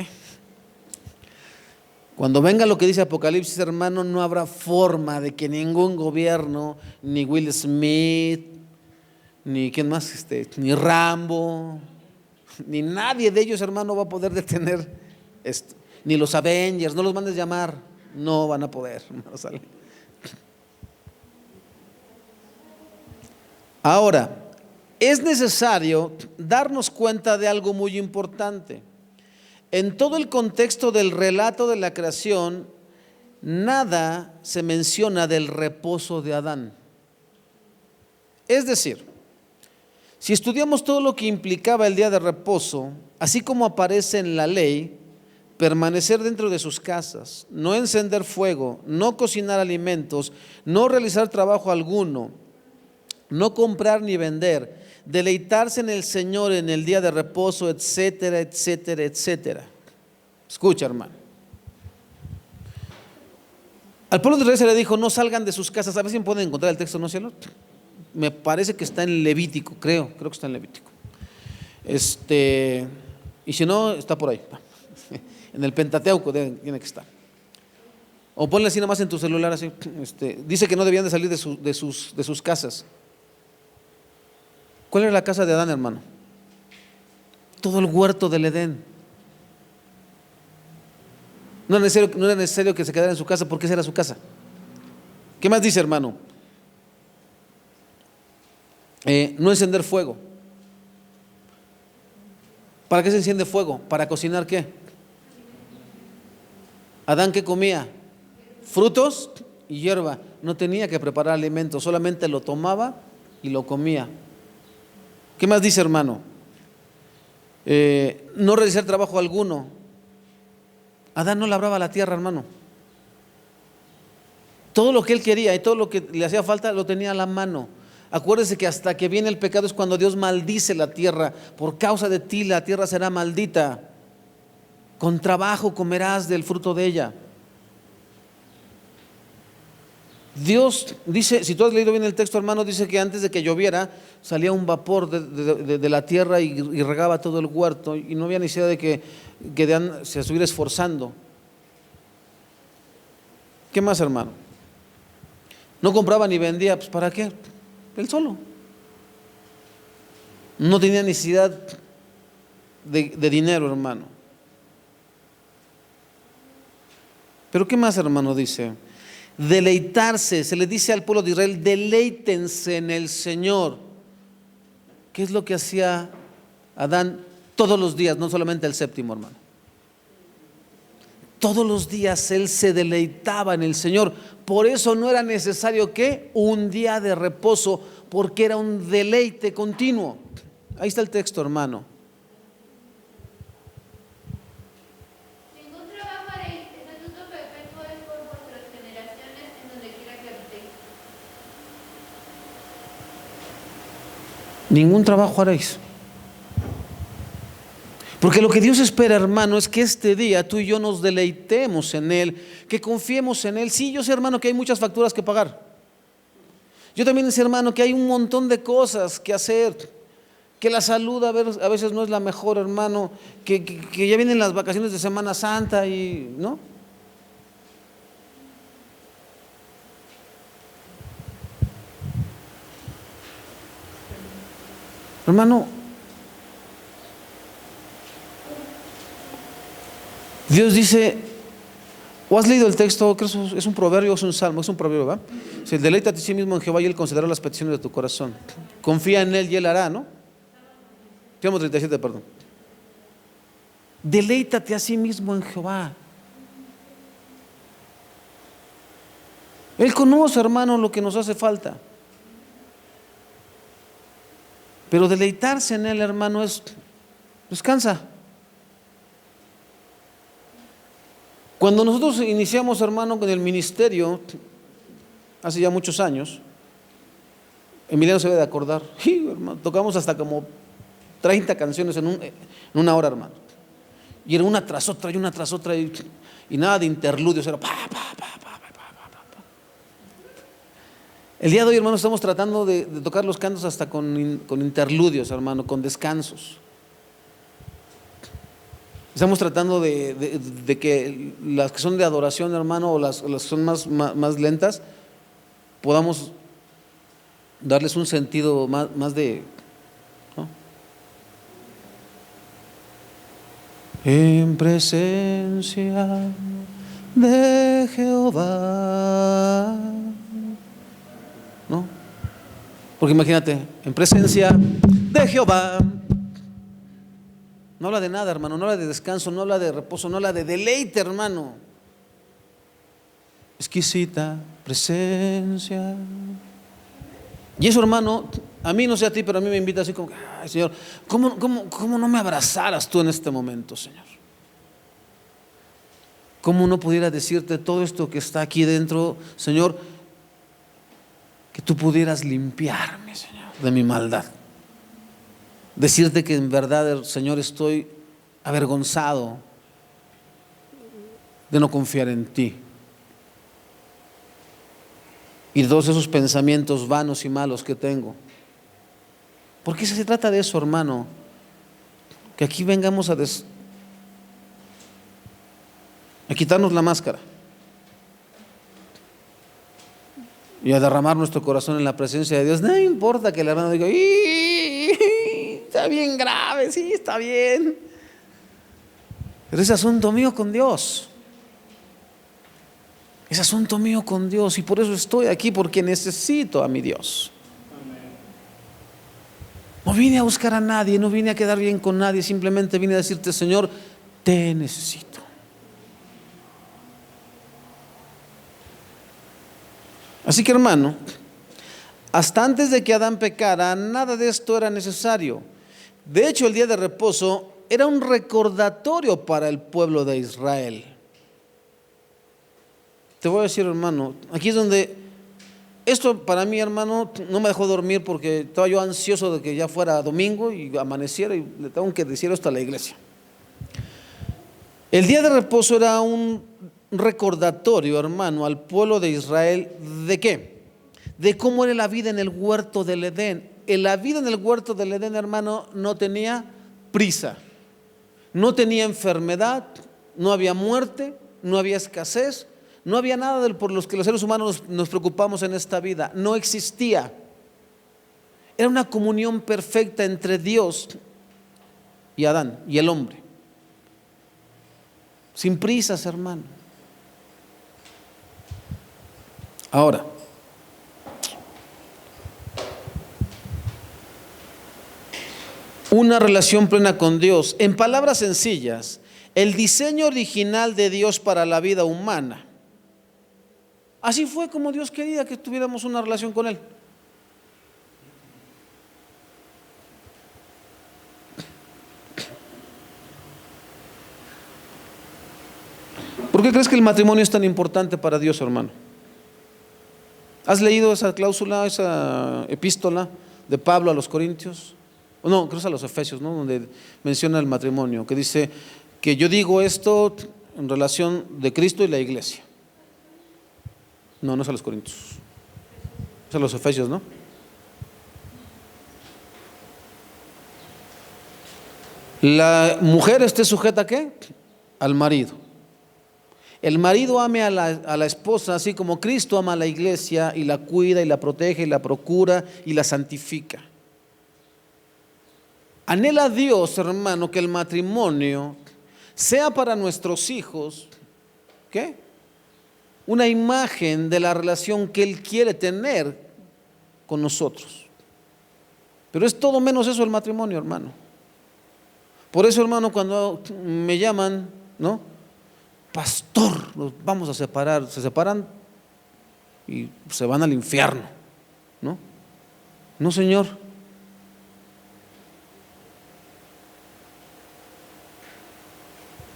Cuando venga lo que dice Apocalipsis, hermano, no habrá forma de que ningún gobierno, ni Will Smith, ni quién más, ni Rambo, ni nadie de ellos, hermano, va a poder detener esto. Ni los Avengers, no los mandes llamar, no van a poder, hermano, ¿sale? Ahora, es necesario darnos cuenta de algo muy importante. En todo el contexto del relato de la creación, nada se menciona del reposo de Adán. Es decir, si estudiamos todo lo que implicaba el día de reposo, así como aparece en la ley, permanecer dentro de sus casas, no encender fuego, no cocinar alimentos, no realizar trabajo alguno, no comprar ni vender, deleitarse en el Señor en el día de reposo, etcétera, etcétera, etcétera. Escucha, hermano. Al pueblo de Israel se le dijo: no salgan de sus casas. A ver si me pueden encontrar el texto, ¿no, cielo? Me parece que está en Levítico, creo que está en Levítico. Y si no, está por ahí. En el Pentateuco tiene que estar. O ponle así nomás en tu celular, así. Dice que no debían de salir de sus casas. ¿Cuál era la casa de Adán, hermano? Todo el huerto del Edén. No era necesario que se quedara en su casa, porque esa era su casa. ¿Qué más dice, hermano? No encender fuego. ¿Para qué se enciende fuego? ¿Para cocinar qué? ¿Adán qué comía? Frutos y hierba. No tenía que preparar alimentos, solamente lo tomaba y lo comía. ¿Qué más dice, hermano? No realizar trabajo alguno. Adán no labraba la tierra, hermano. Todo lo que él quería y todo lo que le hacía falta lo tenía a la mano. Acuérdese que hasta que viene el pecado es cuando Dios maldice la tierra. Por causa de ti la tierra será maldita. Con trabajo comerás del fruto de ella. Dios dice, si tú has leído bien el texto, hermano, dice que antes de que lloviera salía un vapor de la tierra y regaba todo el huerto, y no había necesidad de que se estuviera esforzando. ¿Qué más, hermano? No compraba ni vendía, pues ¿para qué? Él solo. No tenía necesidad de dinero, hermano. Pero ¿qué más, hermano, dice? Deleitarse, se le dice al pueblo de Israel: deleítense en el Señor. ¿Qué es lo que hacía Adán todos los días? No solamente el séptimo, hermano. Todos los días él se deleitaba en el Señor. Por eso no era necesario que un día de reposo, porque era un deleite continuo. Ahí está el texto, hermano. Ningún trabajo haréis, estatuto perpetuo es por vuestras generaciones en donde quiera que habitéis. Ningún trabajo haréis. Porque lo que Dios espera, hermano, es que este día tú y yo nos deleitemos en Él, que confiemos en Él. Sí, yo sé, hermano, que hay muchas facturas que pagar. Yo también sé, hermano, que hay un montón de cosas que hacer, que la salud a veces no es la mejor, hermano, que ya vienen las vacaciones de Semana Santa y, ¿no? Hermano, Dios dice, ¿o has leído el texto? Creo que es un proverbio, es un salmo, es un proverbio, ¿verdad? Si deleítate a ti mismo en Jehová y Él concederá las peticiones de tu corazón. Confía en Él y Él hará, ¿no? Salmo 37, perdón. Deleítate a sí mismo en Jehová. Él conoce, hermano, lo que nos hace falta. Pero deleitarse en Él, hermano, es descansa. Cuando nosotros iniciamos, hermano, con el ministerio, hace ya muchos años, Emiliano se debe de acordar, hermano, tocamos hasta como 30 canciones en una hora, hermano. Y era una tras otra y una tras otra, y nada de interludios, era pa, pa, pa, pa, pa, pa, pa, pa. El día de hoy, hermano, estamos tratando de tocar los cantos hasta con interludios, hermano, con descansos. Estamos tratando de que las que son de adoración, hermano, o las que son más lentas, podamos darles un sentido más de, ¿no? En presencia de Jehová, ¿no? Porque imagínate, en presencia de Jehová, no habla de nada, hermano, no habla de descanso, no habla de reposo, no habla de deleite, hermano. Exquisita presencia. Y eso, hermano, a mí, no sé a ti, pero a mí me invita así como, ay, Señor, ¿cómo no me abrazaras tú en este momento, Señor? ¿Cómo no pudiera decirte todo esto que está aquí dentro, Señor? Que tú pudieras limpiarme, Señor, de mi maldad. Decirte que en verdad, Señor, estoy avergonzado de no confiar en ti. Y todos esos pensamientos vanos y malos que tengo. ¿Por qué se trata de eso, hermano? Que aquí vengamos a quitarnos la máscara y a derramar nuestro corazón en la presencia de Dios. No importa que el hermano diga, está bien grave, sí, está bien, pero es asunto mío con Dios. Es asunto mío con Dios, y por eso estoy aquí, porque necesito a mi Dios. No vine a buscar a nadie, no vine a quedar bien con nadie, simplemente vine a decirte, Señor, te necesito. Así que, hermano, hasta antes de que Adán pecara, nada de esto era necesario. De hecho, el día de reposo era un recordatorio para el pueblo de Israel. Te voy a decir, hermano, aquí es donde esto para mí, hermano, no me dejó dormir, porque estaba yo ansioso de que ya fuera domingo y amaneciera, y le tengo que decir esto a la iglesia. El día de reposo era un recordatorio, hermano, al pueblo de Israel. ¿De qué? De cómo era la vida en el huerto del Edén. La vida en el huerto del Edén, hermano, no tenía prisa, no tenía enfermedad, no había muerte, no había escasez, no había nada por los que los seres humanos nos preocupamos en esta vida. No existía. Era una comunión perfecta entre Dios y Adán y el hombre, sin prisas, hermano. Ahora, una relación plena con Dios. En palabras sencillas, el diseño original de Dios para la vida humana. Así fue como Dios quería que tuviéramos una relación con Él. ¿Por qué crees que el matrimonio es tan importante para Dios, hermano? ¿Has leído esa cláusula, esa epístola de Pablo a los Corintios? No, creo que es a los Efesios, ¿no? Donde menciona el matrimonio, que dice que yo digo esto en relación de Cristo y la iglesia. No, no es a los Corintios, es a los Efesios, ¿no? La mujer esté sujeta ¿a qué? Al marido. El marido ame a la esposa, así como Cristo ama a la iglesia y la cuida y la protege y la procura y la santifica. Anhela Dios, hermano, que el matrimonio sea para nuestros hijos, ¿qué? Una imagen de la relación que Él quiere tener con nosotros. Pero es todo menos eso el matrimonio, hermano. Por eso, hermano, cuando me llaman, ¿no? Pastor, nos vamos a separar, se separan y se van al infierno, ¿no? No, Señor.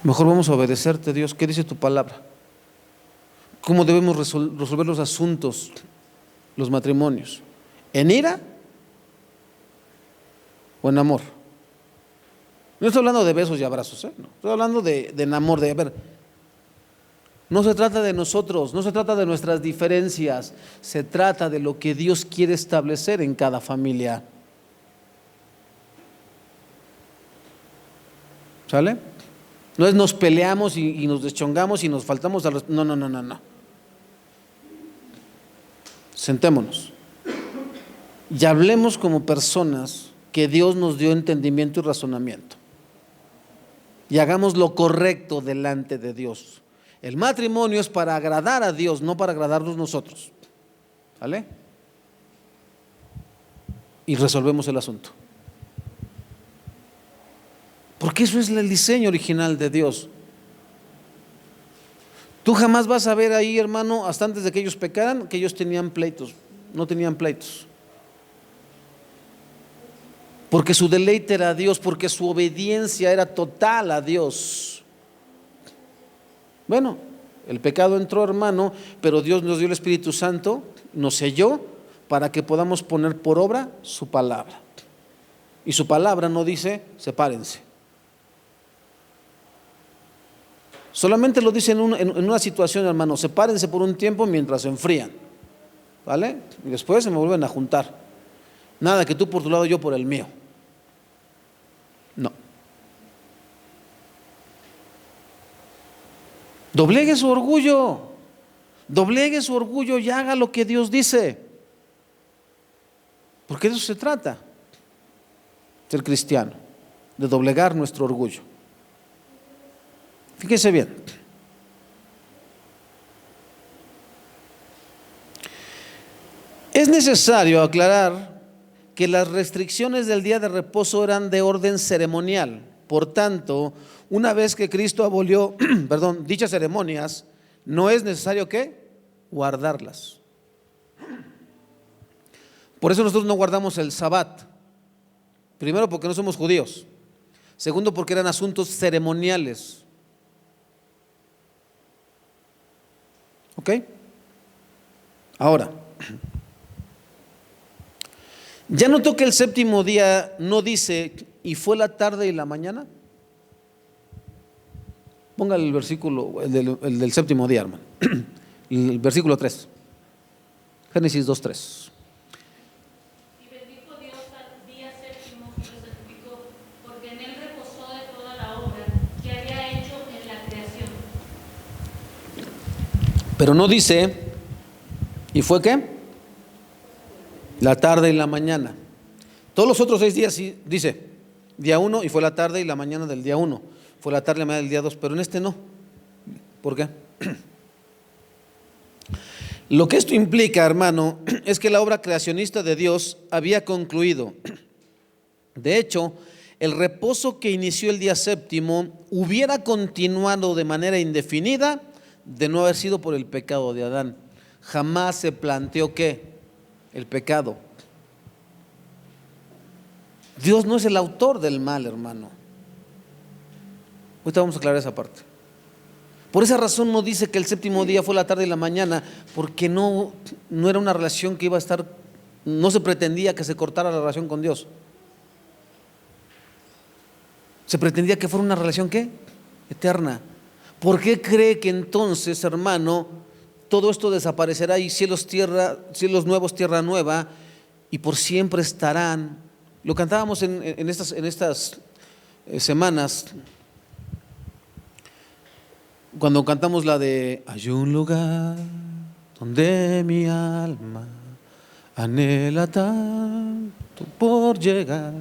Mejor vamos a obedecerte, Dios. ¿Qué dice tu palabra? ¿Cómo debemos resolver los asuntos, los matrimonios? ¿En ira o en amor? No estoy hablando de besos y abrazos, no. Estoy hablando de en amor, de, a ver, no se trata de nosotros, no se trata de nuestras diferencias, se trata de lo que Dios quiere establecer en cada familia. ¿Sale? No es nos peleamos y nos deschongamos y nos faltamos al respeto. No. Sentémonos y hablemos como personas que Dios nos dio entendimiento y razonamiento, y hagamos lo correcto delante de Dios. El matrimonio es para agradar a Dios, no para agradarnos nosotros. ¿Vale? Y resolvemos el asunto, porque eso es el diseño original de Dios. Tú jamás vas a ver ahí, hermano, hasta antes de que ellos pecaran, que ellos tenían pleitos. No tenían pleitos, porque su deleite era a Dios, porque su obediencia era total a Dios. Bueno, el pecado entró, hermano, pero Dios nos dio el Espíritu Santo, nos selló para que podamos poner por obra su palabra. Y su palabra no dice sepárense. Solamente lo dice en una situación, hermano, sepárense por un tiempo mientras se enfrían, ¿vale? Y después se me vuelven a juntar. Nada que tú por tu lado, yo por el mío. No. Doblegue su orgullo y haga lo que Dios dice, porque de eso se trata, ser cristiano, de doblegar nuestro orgullo. Fíjese bien. Es necesario aclarar que las restricciones del día de reposo eran de orden ceremonial. Por tanto, una vez que Cristo abolió dichas ceremonias, no es necesario ¿qué? Guardarlas. Por eso nosotros no guardamos el Sabbat. Primero, porque no somos judíos. Segundo, porque eran asuntos ceremoniales. ¿Ok? Ahora, ¿ya notó que el séptimo día no dice y fue la tarde y la mañana? Ponga el versículo, el del séptimo día, hermano. El versículo 3. Génesis 2:3. Y bendijo Dios al día séptimo y lo santificó, porque en él reposó de toda la obra que había hecho en la creación. Pero no dice, ¿y fue qué? La tarde y la mañana. Todos los otros 6 días sí dice, día 1 y fue la tarde y la mañana del día 1, fue la tarde y la mañana del día 2, pero en este no. ¿Por qué? Lo que esto implica, hermano, es que la obra creacionista de Dios había concluido. De hecho, el reposo que inició el día séptimo hubiera continuado de manera indefinida de no haber sido por el pecado de Adán. Jamás se planteó ¿qué? El pecado. Dios no es el autor del mal, hermano. Ahorita vamos a aclarar esa parte. Por esa razón no dice que el séptimo día fue la tarde y la mañana, porque no era una relación que iba a estar, no se pretendía que se cortara la relación con Dios. Se pretendía que fuera una relación ¿qué? Eterna. ¿Por qué cree que entonces, hermano, todo esto desaparecerá y cielos nuevos, tierra nueva, y por siempre estarán? Lo cantábamos en estas semanas, cuando cantamos la de hay un lugar donde mi alma anhela tanto por llegar,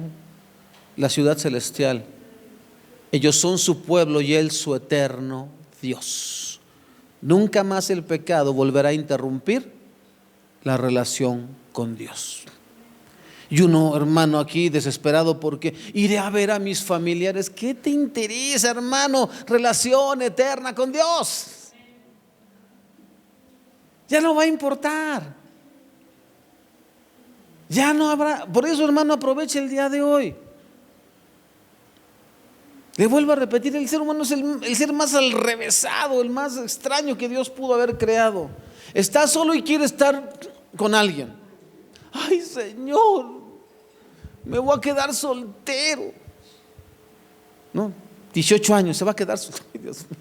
la ciudad celestial. Ellos son su pueblo y Él su eterno Dios. Nunca más el pecado volverá a interrumpir la relación con Dios. Y uno, hermano, aquí desesperado porque iré a ver a mis familiares. ¿Qué te interesa, hermano? Relación eterna con Dios. Ya no va a importar. Ya no habrá. Por eso, hermano, aproveche el día de hoy. Le vuelvo a repetir, el ser humano es el ser más alrevesado, el más extraño que Dios pudo haber creado. Está solo y quiere estar con alguien. Ay, Señor, me voy a quedar soltero. No, 18 años, se va a quedar soltero. Ay, Dios mío.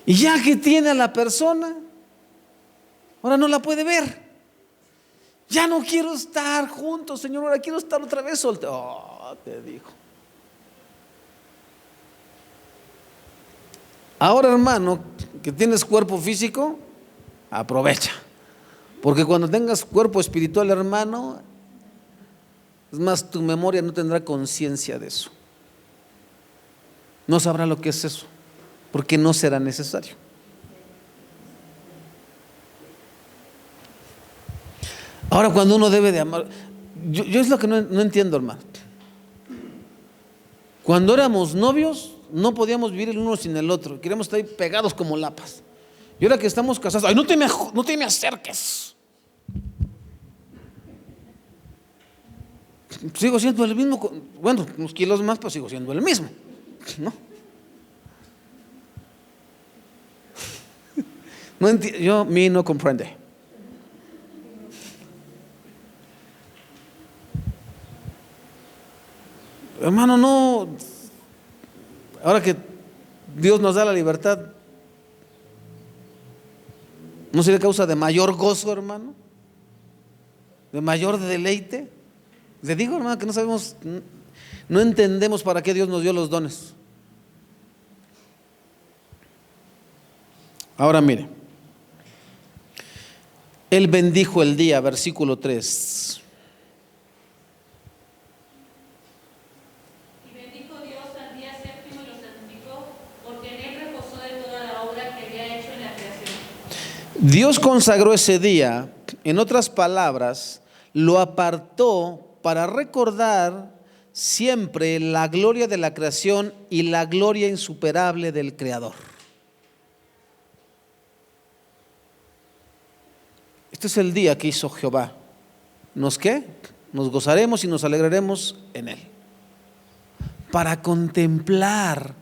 Y ya que tiene a la persona, ahora no la puede ver. Ya no quiero estar juntos, Señor, ahora quiero estar otra vez soltero. Oh, te dijo. Ahora, hermano, que tienes cuerpo físico, aprovecha. Porque cuando tengas cuerpo espiritual, hermano, es más, tu memoria no tendrá conciencia de eso. No sabrá lo que es eso, porque no será necesario. Ahora, cuando uno debe de amar, yo es lo que no entiendo, hermano. Cuando éramos novios, no podíamos vivir el uno sin el otro. Queríamos estar ahí pegados como lapas. Y ahora que estamos casados, ay, no te me acerques. Sigo siendo el mismo, bueno, unos kilos más, pero sigo siendo el mismo, ¿no? Me no comprende. Hermano, no. Ahora que Dios nos da la libertad, ¿no sería causa de mayor gozo, hermano? ¿De mayor deleite? Le digo, hermano, que no sabemos, no entendemos para qué Dios nos dio los dones. Ahora mire, Él bendijo el día, versículo 3. Y bendijo Dios al día séptimo y lo santificó, porque en él reposó de toda la obra que había hecho en la creación. Dios consagró ese día, en otras palabras, lo apartó para recordar siempre la gloria de la creación y la gloria insuperable del Creador. Este es el día que hizo Jehová. ¿Nos qué? Nos gozaremos y nos alegraremos en él. Para contemplar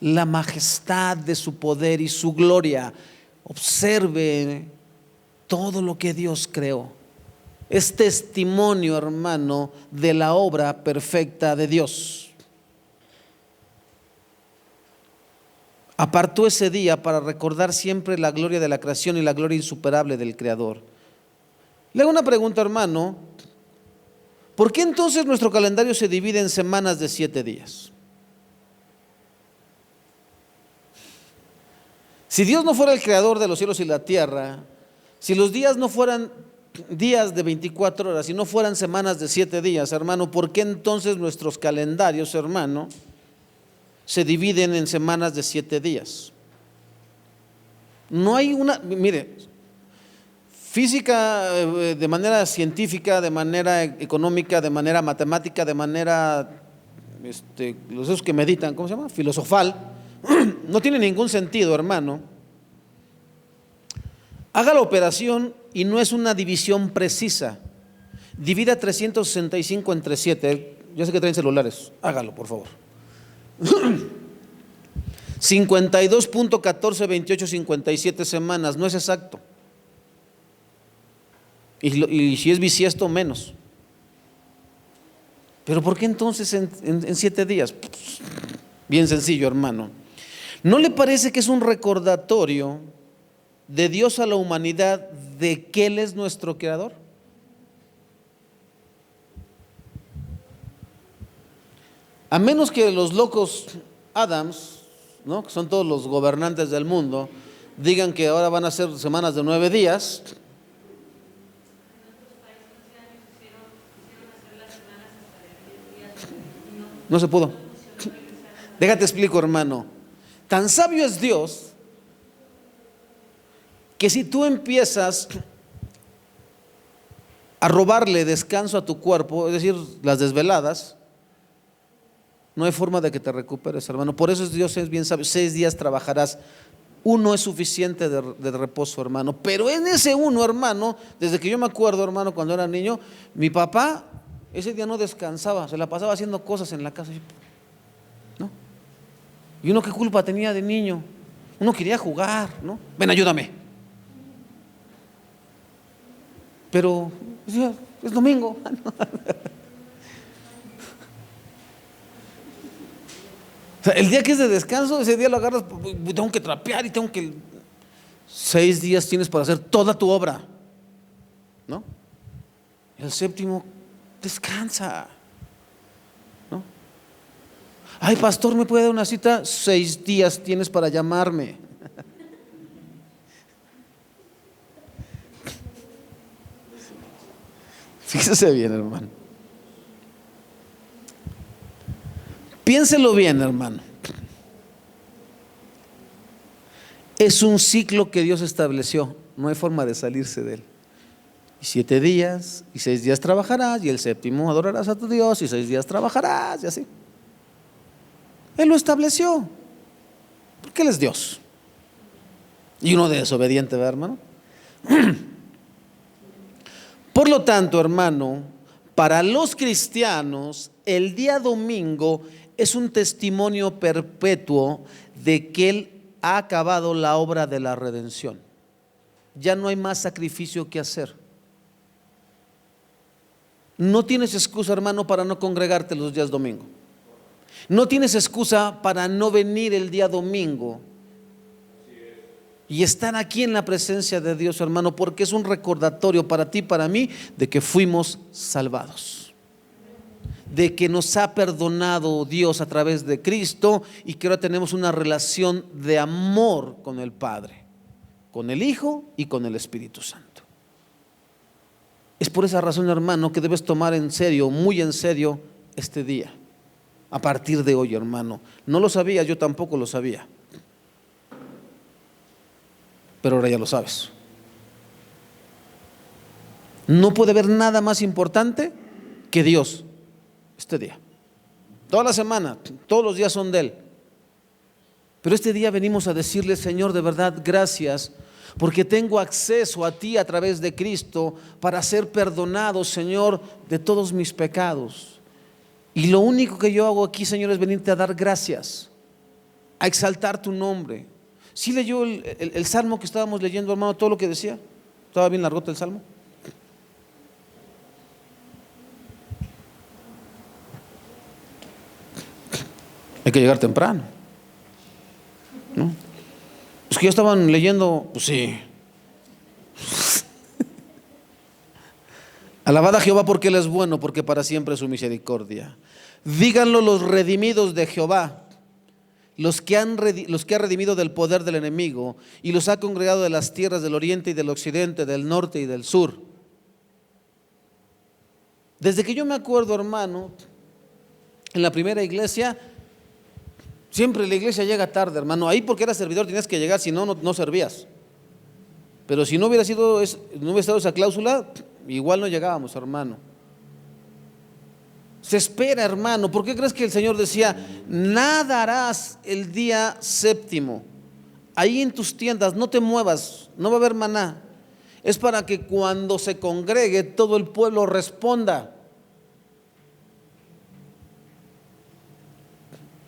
la majestad de su poder y su gloria. Observe todo lo que Dios creó. Es testimonio, hermano, de la obra perfecta de Dios. Apartó ese día para recordar siempre la gloria de la creación y la gloria insuperable del Creador. Le hago una pregunta, hermano. ¿Por qué entonces nuestro calendario se divide en semanas de 7 días? Si Dios no fuera el creador de los cielos y la tierra, si los días no fueran días de 24 horas y no fueran semanas de 7 días, hermano, ¿por qué entonces nuestros calendarios, hermano, se dividen en semanas de 7 días? No hay una, mire, física, de manera científica, de manera económica, de manera matemática, de manera, esos que meditan, ¿cómo se llama? Filosofal, no tiene ningún sentido, hermano. Haga la operación y no es una división precisa. Divida 365 entre 7. Yo sé que traen celulares, hágalo, por favor. 52.142857 semanas, no es exacto. Y si es bisiesto, menos. Pero ¿por qué entonces en 7 días? Bien sencillo, hermano. ¿No le parece que es un recordatorio de Dios a la humanidad de que Él es nuestro creador? A menos que los locos Adams, ¿no?, que son todos los gobernantes del mundo, digan que ahora van a ser semanas de 9 días. No se pudo. Déjate explico, hermano. Tan sabio es Dios que si tú empiezas a robarle descanso a tu cuerpo, es decir, las desveladas, no hay forma de que te recuperes, hermano. Por eso Dios es bien sabio. 6 días trabajarás. 1 es suficiente de reposo, hermano. Pero en ese 1, hermano, desde que yo me acuerdo, hermano, cuando era niño, mi papá ese día no descansaba, se la pasaba haciendo cosas en la casa. ¿Y uno qué culpa tenía de niño? Uno quería jugar, ¿no? Ven, ayúdame. Pero es domingo. O sea, el día que es de descanso, ese día lo agarras, tengo que trapear y tengo que... 6 días tienes para hacer toda tu obra, ¿no? El séptimo, descansa, ¿no? Ay, pastor, ¿me puede dar una cita? 6 días tienes para llamarme. Fíjese bien, hermano. Piénselo bien, hermano. Es un ciclo que Dios estableció, no hay forma de salirse de él. Y 7 días, y 6 días trabajarás, y el séptimo adorarás a tu Dios, y 6 días trabajarás, y así. Él lo estableció, porque Él es Dios. Y uno desobediente, ¿verdad, hermano? Por lo tanto, hermano, para los cristianos, el día domingo es un testimonio perpetuo de que Él ha acabado la obra de la redención. Ya no hay más sacrificio que hacer. No tienes excusa, hermano, para no congregarte los días domingo. No tienes excusa para no venir el día domingo y estar aquí en la presencia de Dios, hermano, porque es un recordatorio para ti y para mí de que fuimos salvados, de que nos ha perdonado Dios a través de Cristo y que ahora tenemos una relación de amor con el Padre, con el Hijo y con el Espíritu Santo. Es por esa razón, hermano, que debes tomar en serio, muy en serio, este día. A partir de hoy, hermano. No lo sabía, yo tampoco lo sabía. Pero ahora ya lo sabes. No puede haber nada más importante que Dios este día. Toda la semana, todos los días son de Él. Pero este día venimos a decirle: Señor, de verdad, gracias, porque tengo acceso a ti a través de Cristo para ser perdonado, Señor, de todos mis pecados. Y lo único que yo hago aquí, Señor, es venirte a dar gracias, a exaltar tu nombre. ¿Sí leyó el salmo que estábamos leyendo, hermano, todo lo que decía? ¿Estaba bien largote el salmo? Hay que llegar temprano, ¿no? Es que ya estaban leyendo, pues sí. Alabad a Jehová porque Él es bueno, porque para siempre es su misericordia. Díganlo los redimidos de Jehová, los que ha redimido del poder del enemigo y los ha congregado de las tierras del oriente y del occidente, del norte y del sur. Desde que yo me acuerdo, hermano, en la primera iglesia, siempre la iglesia llega tarde, hermano. Ahí porque eras servidor tenías que llegar, si no, no servías. Pero si no hubiera estado esa cláusula, igual no llegábamos, hermano. Se espera, hermano. ¿Por qué crees que el Señor decía: nada harás el día séptimo? Ahí en tus tiendas no te muevas, no va a haber maná. Es para que cuando se congregue todo el pueblo responda.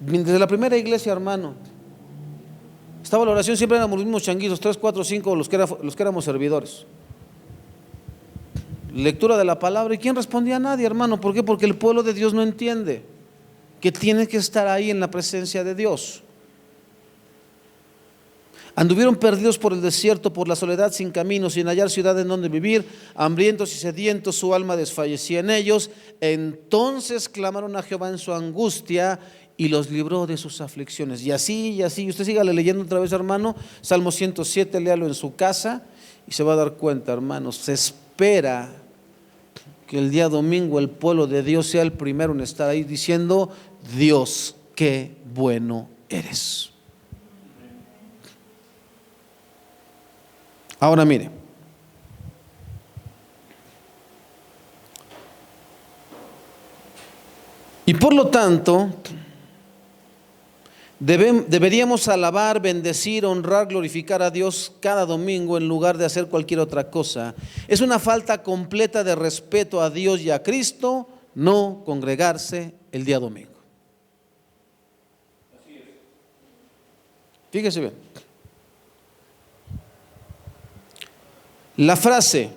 Desde la primera iglesia, hermano, estaba la oración, siempre éramos los mismos changuitos, 3, 4, 5 los que éramos servidores. Lectura de la palabra, ¿y quién respondía? Nadie, hermano. ¿Por qué? Porque el pueblo de Dios no entiende que tiene que estar ahí en la presencia de Dios. Anduvieron perdidos por el desierto, por la soledad, sin camino, sin hallar ciudad en donde vivir, hambrientos y sedientos, su alma desfallecía en ellos. Entonces clamaron a Jehová en su angustia y los libró de sus aflicciones. Y así, usted sígale leyendo otra vez, hermano. Salmo 107, léalo en su casa y se va a dar cuenta, hermano. Se espera que el día domingo el pueblo de Dios sea el primero en estar ahí diciendo: Dios, qué bueno eres. Ahora mire, y por lo tanto deberíamos alabar, bendecir, honrar, glorificar a Dios cada domingo en lugar de hacer cualquier otra cosa. Es una falta completa de respeto a Dios y a Cristo no congregarse el día domingo. Fíjese bien. La frase,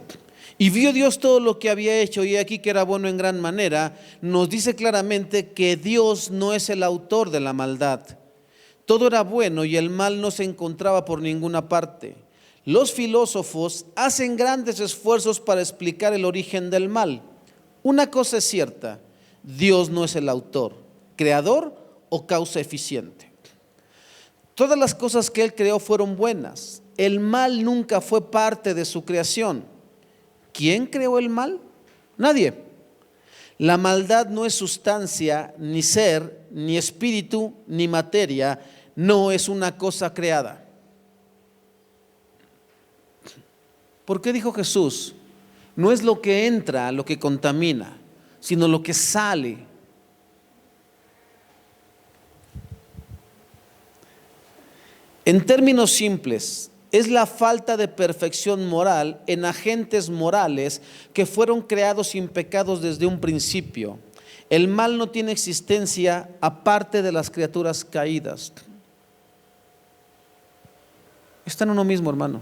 y vio Dios todo lo que había hecho y aquí que era bueno en gran manera, nos dice claramente que Dios no es el autor de la maldad. Todo era bueno y el mal no se encontraba por ninguna parte. Los filósofos hacen grandes esfuerzos para explicar el origen del mal. Una cosa es cierta, Dios no es el autor, creador o causa eficiente. Todas las cosas que Él creó fueron buenas. El mal nunca fue parte de su creación. ¿Quién creó el mal? Nadie. La maldad no es sustancia, ni ser, ni espíritu, ni materia. No es una cosa creada. ¿Por qué dijo Jesús? No es lo que entra lo que contamina, sino lo que sale. En términos simples, es la falta de perfección moral en agentes morales que fueron creados sin pecados desde un principio. El mal no tiene existencia aparte de las criaturas caídas. Está en uno mismo, hermano.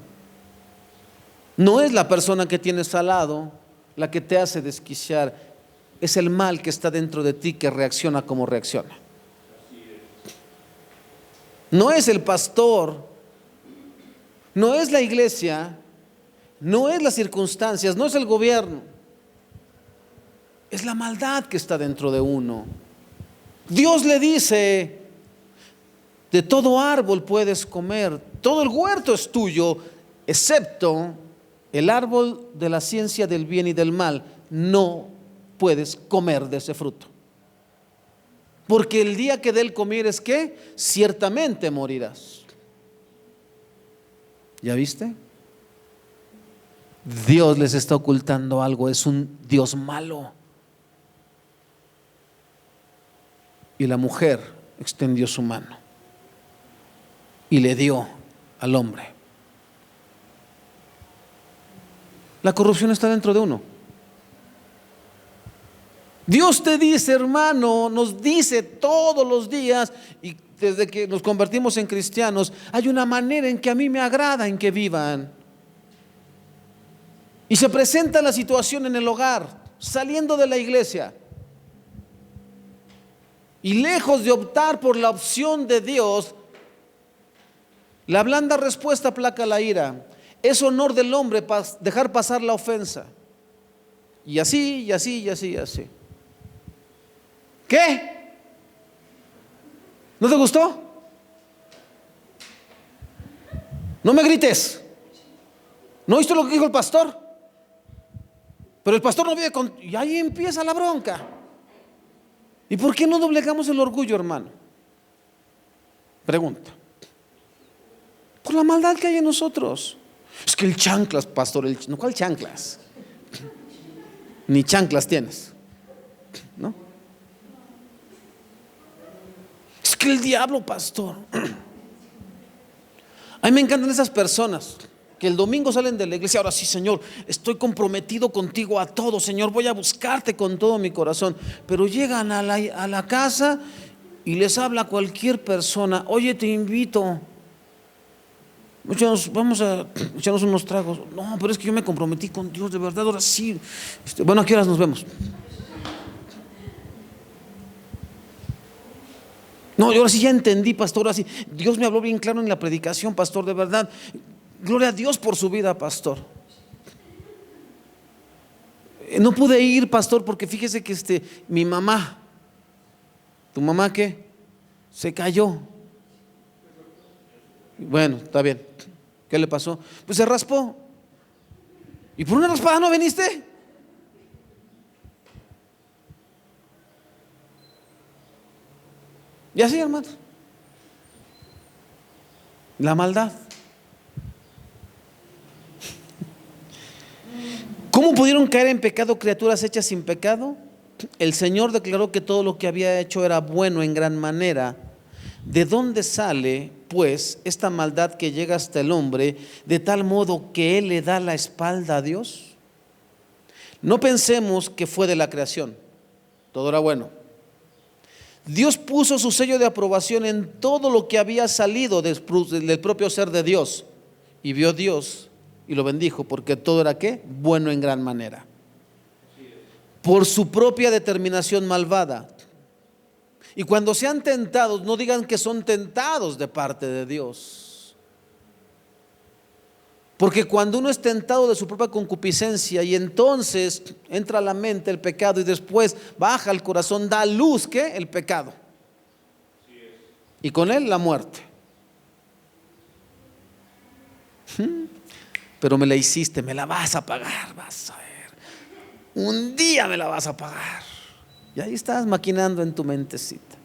No es la persona que tienes al lado la que te hace desquiciar, es el mal que está dentro de ti que reacciona como reacciona. No es el pastor, no es la iglesia, no es las circunstancias, no es el gobierno. Es la maldad que está dentro de uno. Dios le dice, de todo árbol puedes comer, todo el huerto es tuyo, excepto el árbol de la ciencia del bien y del mal. No puedes comer de ese fruto. Porque el día que de él comieres, ¿qué? Ciertamente morirás. ¿Ya viste? Dios les está ocultando algo, es un Dios malo. Y la mujer extendió su mano y le dio al hombre. La corrupción está dentro de uno. Dios te dice, hermano, nos dice todos los días, y desde que nos convertimos en cristianos, hay una manera en que a mí me agrada en que vivan. Y se presenta la situación en el hogar, saliendo de la iglesia. Y lejos de optar por la opción de Dios, la blanda respuesta aplaca la ira. Es honor del hombre dejar pasar la ofensa. Y así, y así, y así, y así. ¿Qué? ¿No te gustó? No me grites. ¿No oíste lo que dijo el pastor? Pero el pastor no vive con... Y ahí empieza la bronca. ¿Y por qué no doblegamos el orgullo, hermano? Pregunta. Por la maldad que hay en nosotros. Es que el chanclas, pastor, no, ¿cuál chanclas? Ni chanclas tienes, ¿no? Es que el diablo, pastor. A mí me encantan esas personas que el domingo salen de la iglesia. Ahora sí, Señor, estoy comprometido contigo a todo, Señor, voy a buscarte con todo mi corazón. Pero llegan a la casa y les habla cualquier persona. Oye, te invito, vamos a echarnos unos tragos. No, pero es que yo me comprometí con Dios, de verdad, ahora sí. Bueno, ¿a qué horas nos vemos? No, yo ahora sí ya entendí, pastor, ahora sí. Dios me habló bien claro en la predicación, pastor, de verdad. Gloria a Dios por su vida, pastor. No pude ir, pastor, porque fíjese que mi mamá, ¿tu mamá qué? Se cayó. Bueno, está bien. ¿Qué le pasó? Pues se raspó. ¿Y por una raspada no viniste? Y así, hermano. La maldad. ¿Cómo pudieron caer en pecado criaturas hechas sin pecado? El Señor declaró que todo lo que había hecho era bueno en gran manera. ¿De dónde sale, pues, esta maldad que llega hasta el hombre de tal modo que él le da la espalda a Dios? No pensemos que fue de la creación, todo era bueno, Dios puso su sello de aprobación en todo lo que había salido del propio ser de Dios. Y vio Dios y lo bendijo, porque todo era ¿qué? Bueno en gran manera. Por su propia determinación malvada. Y cuando sean tentados, no digan que son tentados de parte de Dios. Porque cuando uno es tentado de su propia concupiscencia y entonces entra a la mente el pecado y después baja al corazón, da a luz ¿qué? El pecado. Y con él la muerte. Pero me la hiciste, me la vas a pagar, vas a ver. Un día me la vas a pagar. Y ahí estás maquinando en tu mentecita.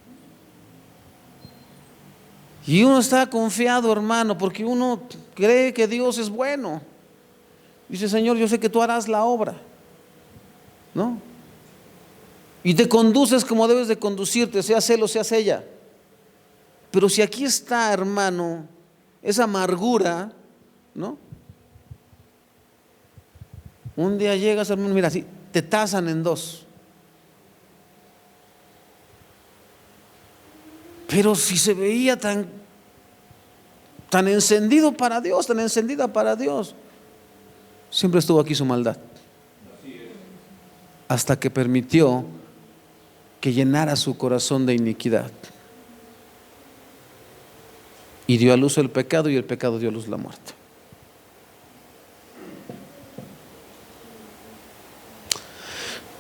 Y uno está confiado, hermano, porque uno cree que Dios es bueno. Dice: Señor, yo sé que tú harás la obra, ¿no? Y te conduces como debes de conducirte, seas él o seas ella. Pero si aquí está, hermano, esa amargura, ¿no? Un día llegas, hermano, mira, así te tasan en dos. Pero si se veía tan encendido para Dios, tan encendida para Dios, siempre estuvo aquí su maldad. Hasta que permitió que llenara su corazón de iniquidad. Y dio a luz el pecado, y el pecado dio a luz la muerte.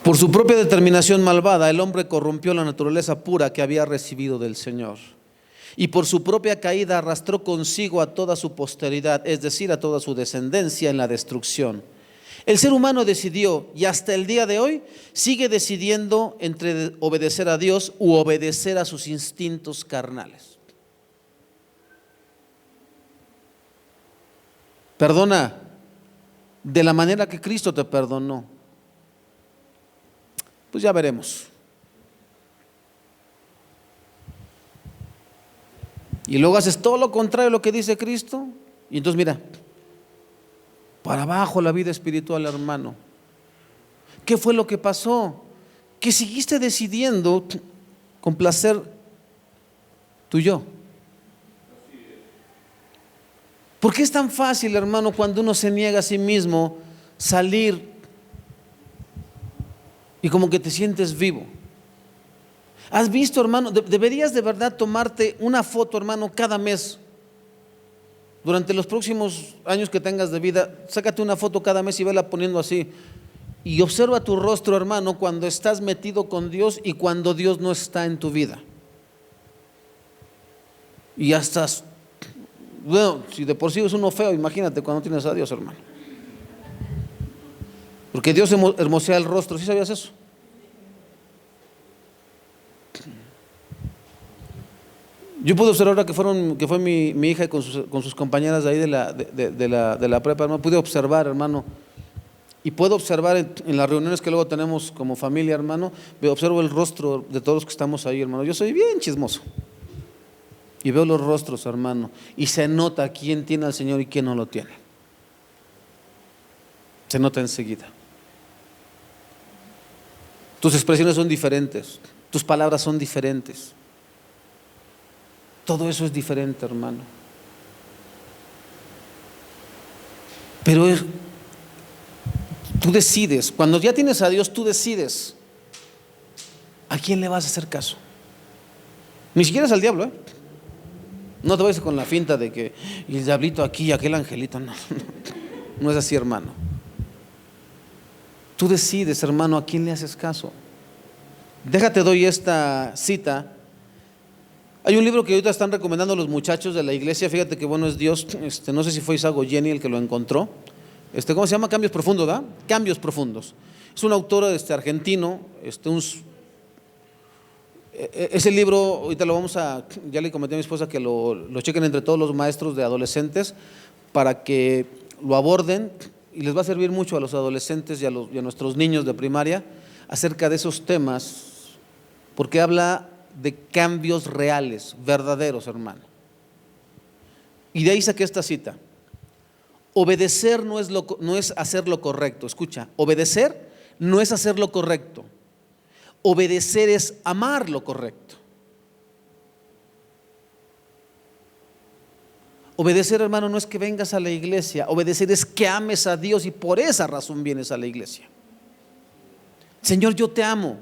Por su propia determinación malvada, el hombre corrompió la naturaleza pura que había recibido del Señor. Y por su propia caída arrastró consigo a toda su posteridad, es decir, a toda su descendencia en la destrucción. El ser humano decidió, y hasta el día de hoy sigue decidiendo entre obedecer a Dios u obedecer a sus instintos carnales. Perdona de la manera que Cristo te perdonó. Pues ya veremos. Y luego haces todo lo contrario a lo que dice Cristo. Y entonces mira, para abajo la vida espiritual, hermano. ¿Qué fue lo que pasó? Que seguiste decidiendo complacer tu yo. ¿Por qué es tan fácil, hermano, cuando uno se niega a sí mismo salir y como que te sientes vivo? ¿Has visto, hermano? Deberías de verdad tomarte una foto, hermano, cada mes. Durante los próximos años que tengas de vida, sácate una foto cada mes y vela poniendo así. Y observa tu rostro, hermano, cuando estás metido con Dios y cuando Dios no está en tu vida. Y ya estás, bueno, si de por sí es uno feo, imagínate cuando tienes a Dios, hermano. Porque Dios hermosea el rostro, ¿sí sabías eso? Yo pude observar ahora que fue mi hija con sus compañeras de ahí de la prepa, hermano. Pude observar, hermano, y puedo observar en las reuniones que luego tenemos como familia, hermano. Observo el rostro de todos los que estamos ahí, hermano. Yo soy bien chismoso y veo los rostros, hermano, y se nota quién tiene al Señor y quién no lo tiene. Se nota enseguida. Tus expresiones son diferentes, tus palabras son diferentes. Todo eso es diferente, hermano. Pero tú decides, cuando ya tienes a Dios, tú decides a quién le vas a hacer caso. Ni siquiera es al diablo, ¿eh? No te vayas con la finta de que y el diablito aquí y aquel angelito. No, no es así, hermano. Tú decides, hermano, a quién le haces caso. Déjate, doy esta cita. Hay un libro que ahorita están recomendando los muchachos de la iglesia. Fíjate que bueno es Dios. No sé si fue Isaac Jenny el que lo encontró. ¿Cómo se llama? Cambios Profundos, ¿verdad? Cambios Profundos. Es un autor argentino. Ese libro, ahorita lo ya le comenté a mi esposa que lo chequen entre todos los maestros de adolescentes para que lo aborden, y les va a servir mucho a los adolescentes y a nuestros niños de primaria acerca de esos temas, porque habla de cambios reales, verdaderos, hermano. Y de ahí saqué esta cita: obedecer no es hacer lo correcto. Escucha, obedecer no es hacer lo correcto. Obedecer es amar lo correcto. Obedecer, hermano, no es que vengas a la iglesia. Obedecer es que ames a Dios y por esa razón vienes a la iglesia. Señor, yo te amo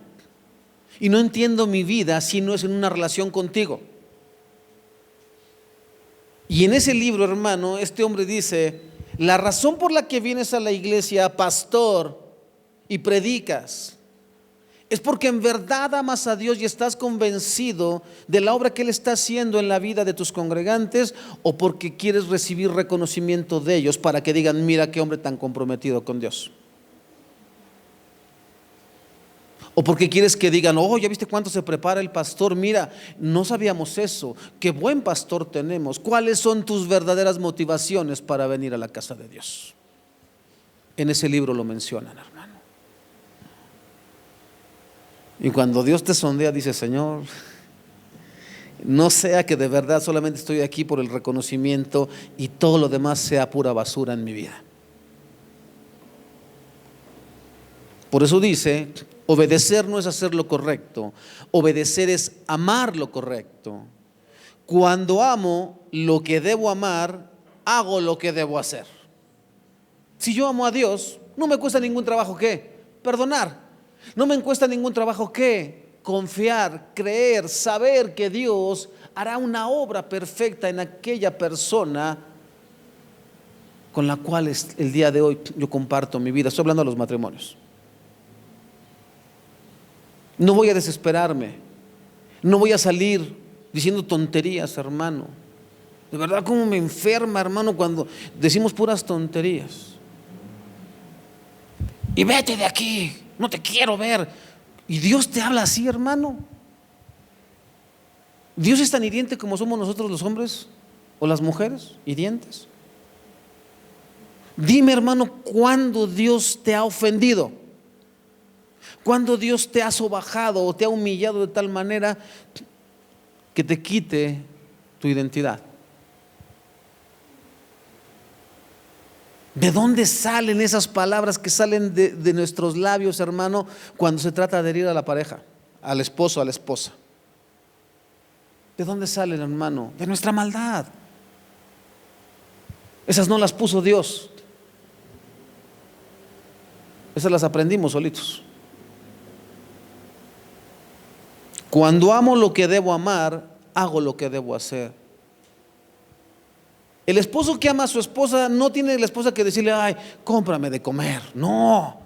y no entiendo mi vida si no es en una relación contigo. Y en ese libro, hermano, este hombre dice: la razón por la que vienes a la iglesia, pastor, y predicas, es porque en verdad amas a Dios y estás convencido de la obra que Él está haciendo en la vida de tus congregantes, o porque quieres recibir reconocimiento de ellos para que digan: mira qué hombre tan comprometido con Dios. O porque quieres que digan: oh, ya viste cuánto se prepara el pastor, mira, no sabíamos eso, qué buen pastor tenemos. ¿Cuáles son tus verdaderas motivaciones para venir a la casa de Dios? En ese libro lo mencionan, hermano. Y cuando Dios te sondea, dice: Señor, no sea que de verdad solamente estoy aquí por el reconocimiento y todo lo demás sea pura basura en mi vida. Por eso dice: obedecer no es hacer lo correcto, obedecer es amar lo correcto. Cuando amo lo que debo amar, hago lo que debo hacer. Si yo amo a Dios, no me cuesta ningún trabajo ¿qué? Perdonar. No me cuesta ningún trabajo ¿qué? Confiar, creer, saber que Dios hará una obra perfecta en aquella persona con la cual el día de hoy yo comparto mi vida. Estoy hablando de los matrimonios. No voy a desesperarme, no voy a salir diciendo tonterías, hermano. De verdad, cómo me enferma, hermano, cuando decimos puras tonterías. Y vete de aquí, no te quiero ver. Y Dios te habla así, hermano. Dios es tan hiriente como somos nosotros los hombres o las mujeres, hirientes. Dime, hermano, ¿cuándo Dios te ha ofendido? ¿Cuándo Dios te ha sobajado o te ha humillado de tal manera que te quite tu identidad? ¿De dónde salen esas palabras que salen de nuestros labios, hermano, cuando se trata de herir a la pareja, al esposo, a la esposa? ¿De dónde salen, hermano? De nuestra maldad. Esas no las puso Dios. Esas las aprendimos solitos. Cuando amo lo que debo amar, hago lo que debo hacer. El esposo que ama a su esposa no tiene la esposa que decirle: ay, cómprame de comer. No.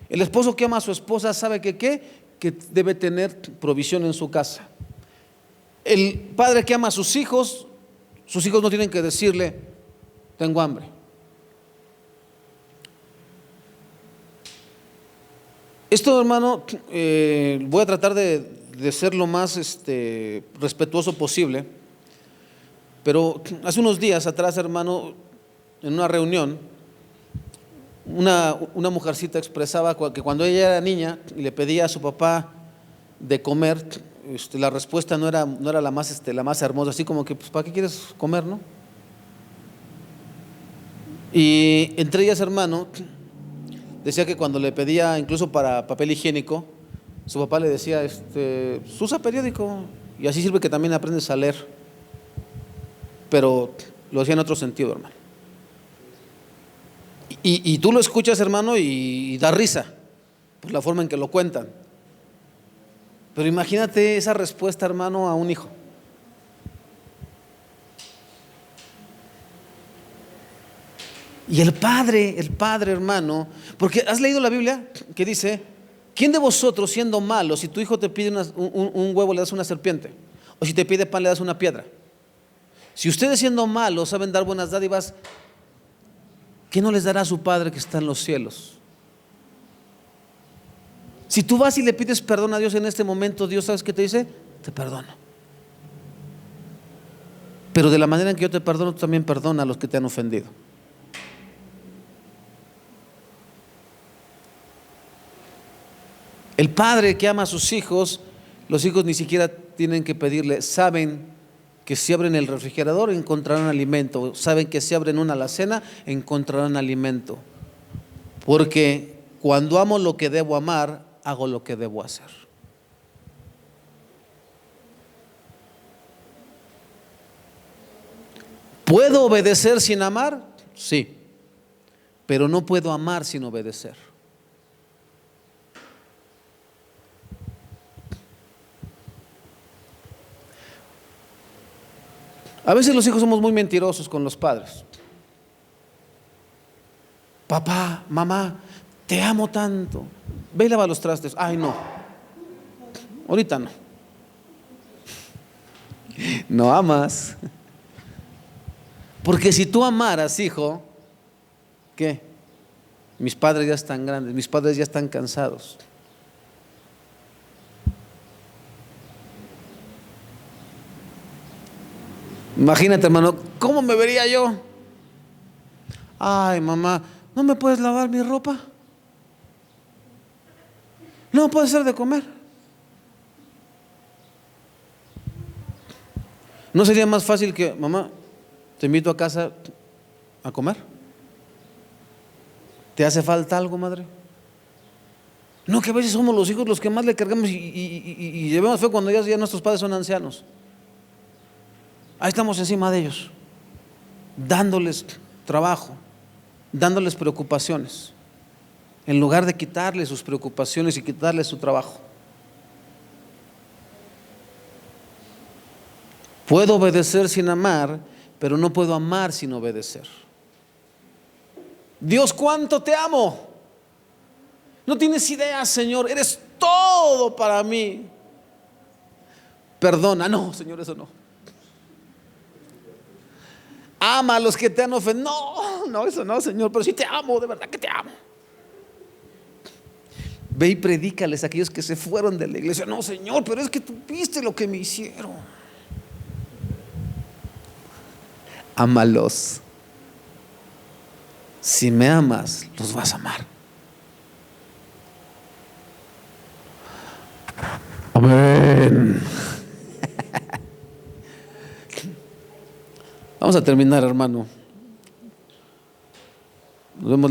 El esposo que ama a su esposa sabe que debe tener provisión en su casa. El padre que ama a sus hijos no tienen que decirle: tengo hambre. Esto, hermano, voy a tratar de ser lo más respetuoso posible. Pero hace unos días atrás, hermano, en una reunión, una mujercita expresaba que cuando ella era niña y le pedía a su papá de comer, la respuesta no era la más hermosa, así como que, pues, ¿para qué quieres comer, no? Y entre ellas, hermano, decía que cuando le pedía incluso para papel higiénico, su papá le decía: usa periódico, y así sirve que también aprendes a leer. Pero lo decía en otro sentido, hermano. Y tú lo escuchas, hermano, y da risa por la forma en que lo cuentan. Pero imagínate esa respuesta, hermano, a un hijo. Y el padre, hermano, porque has leído la Biblia que dice: ¿quién de vosotros, siendo malo, si tu hijo te pide un huevo, le das una serpiente? O si te pide pan, le das una piedra? Si ustedes, siendo malos, saben dar buenas dádivas, ¿qué no les dará a su Padre que está en los cielos? Si tú vas y le pides perdón a Dios en este momento, Dios, ¿sabes qué te dice? Te perdono. Pero de la manera en que yo te perdono, tú también perdona a los que te han ofendido. El padre que ama a sus hijos, los hijos ni siquiera tienen que pedirle. Saben que si abren el refrigerador encontrarán alimento. Saben que si abren una alacena encontrarán alimento. Porque cuando amo lo que debo amar, hago lo que debo hacer. ¿Puedo obedecer sin amar? Sí, pero no puedo amar sin obedecer. A veces los hijos somos muy mentirosos con los padres. Papá, mamá, te amo tanto. Ve y lava los trastes. Ay, no. Ahorita no. No amas. Porque si tú amaras, hijo, ¿qué? Mis padres ya están grandes, mis padres ya están cansados. Imagínate, hermano, ¿cómo me vería yo? Ay, mamá, ¿no me puedes lavar mi ropa? ¿No puedes hacer de comer? ¿No sería más fácil que, mamá, te invito a casa a comer? ¿Te hace falta algo, madre? No, que a veces somos los hijos los que más le cargamos y llevamos fe cuando ya nuestros padres son ancianos. Ahí estamos encima de ellos, dándoles trabajo, dándoles preocupaciones, en lugar de quitarles sus preocupaciones y quitarles su trabajo. Puedo obedecer sin amar, pero no puedo amar sin obedecer. Dios, ¿cuánto te amo? No tienes idea, Señor, eres todo para mí. Perdona, no, Señor, eso no. Ama a los que te han ofendido. No, no, eso no, Señor, pero sí te amo, de verdad que te amo. Ve y predícales a aquellos que se fueron de la iglesia. No, Señor, pero es que tú viste lo que me hicieron. Ámalos. Si me amas, los vas a amar. Amén. Vamos a terminar, hermano. Nos vemos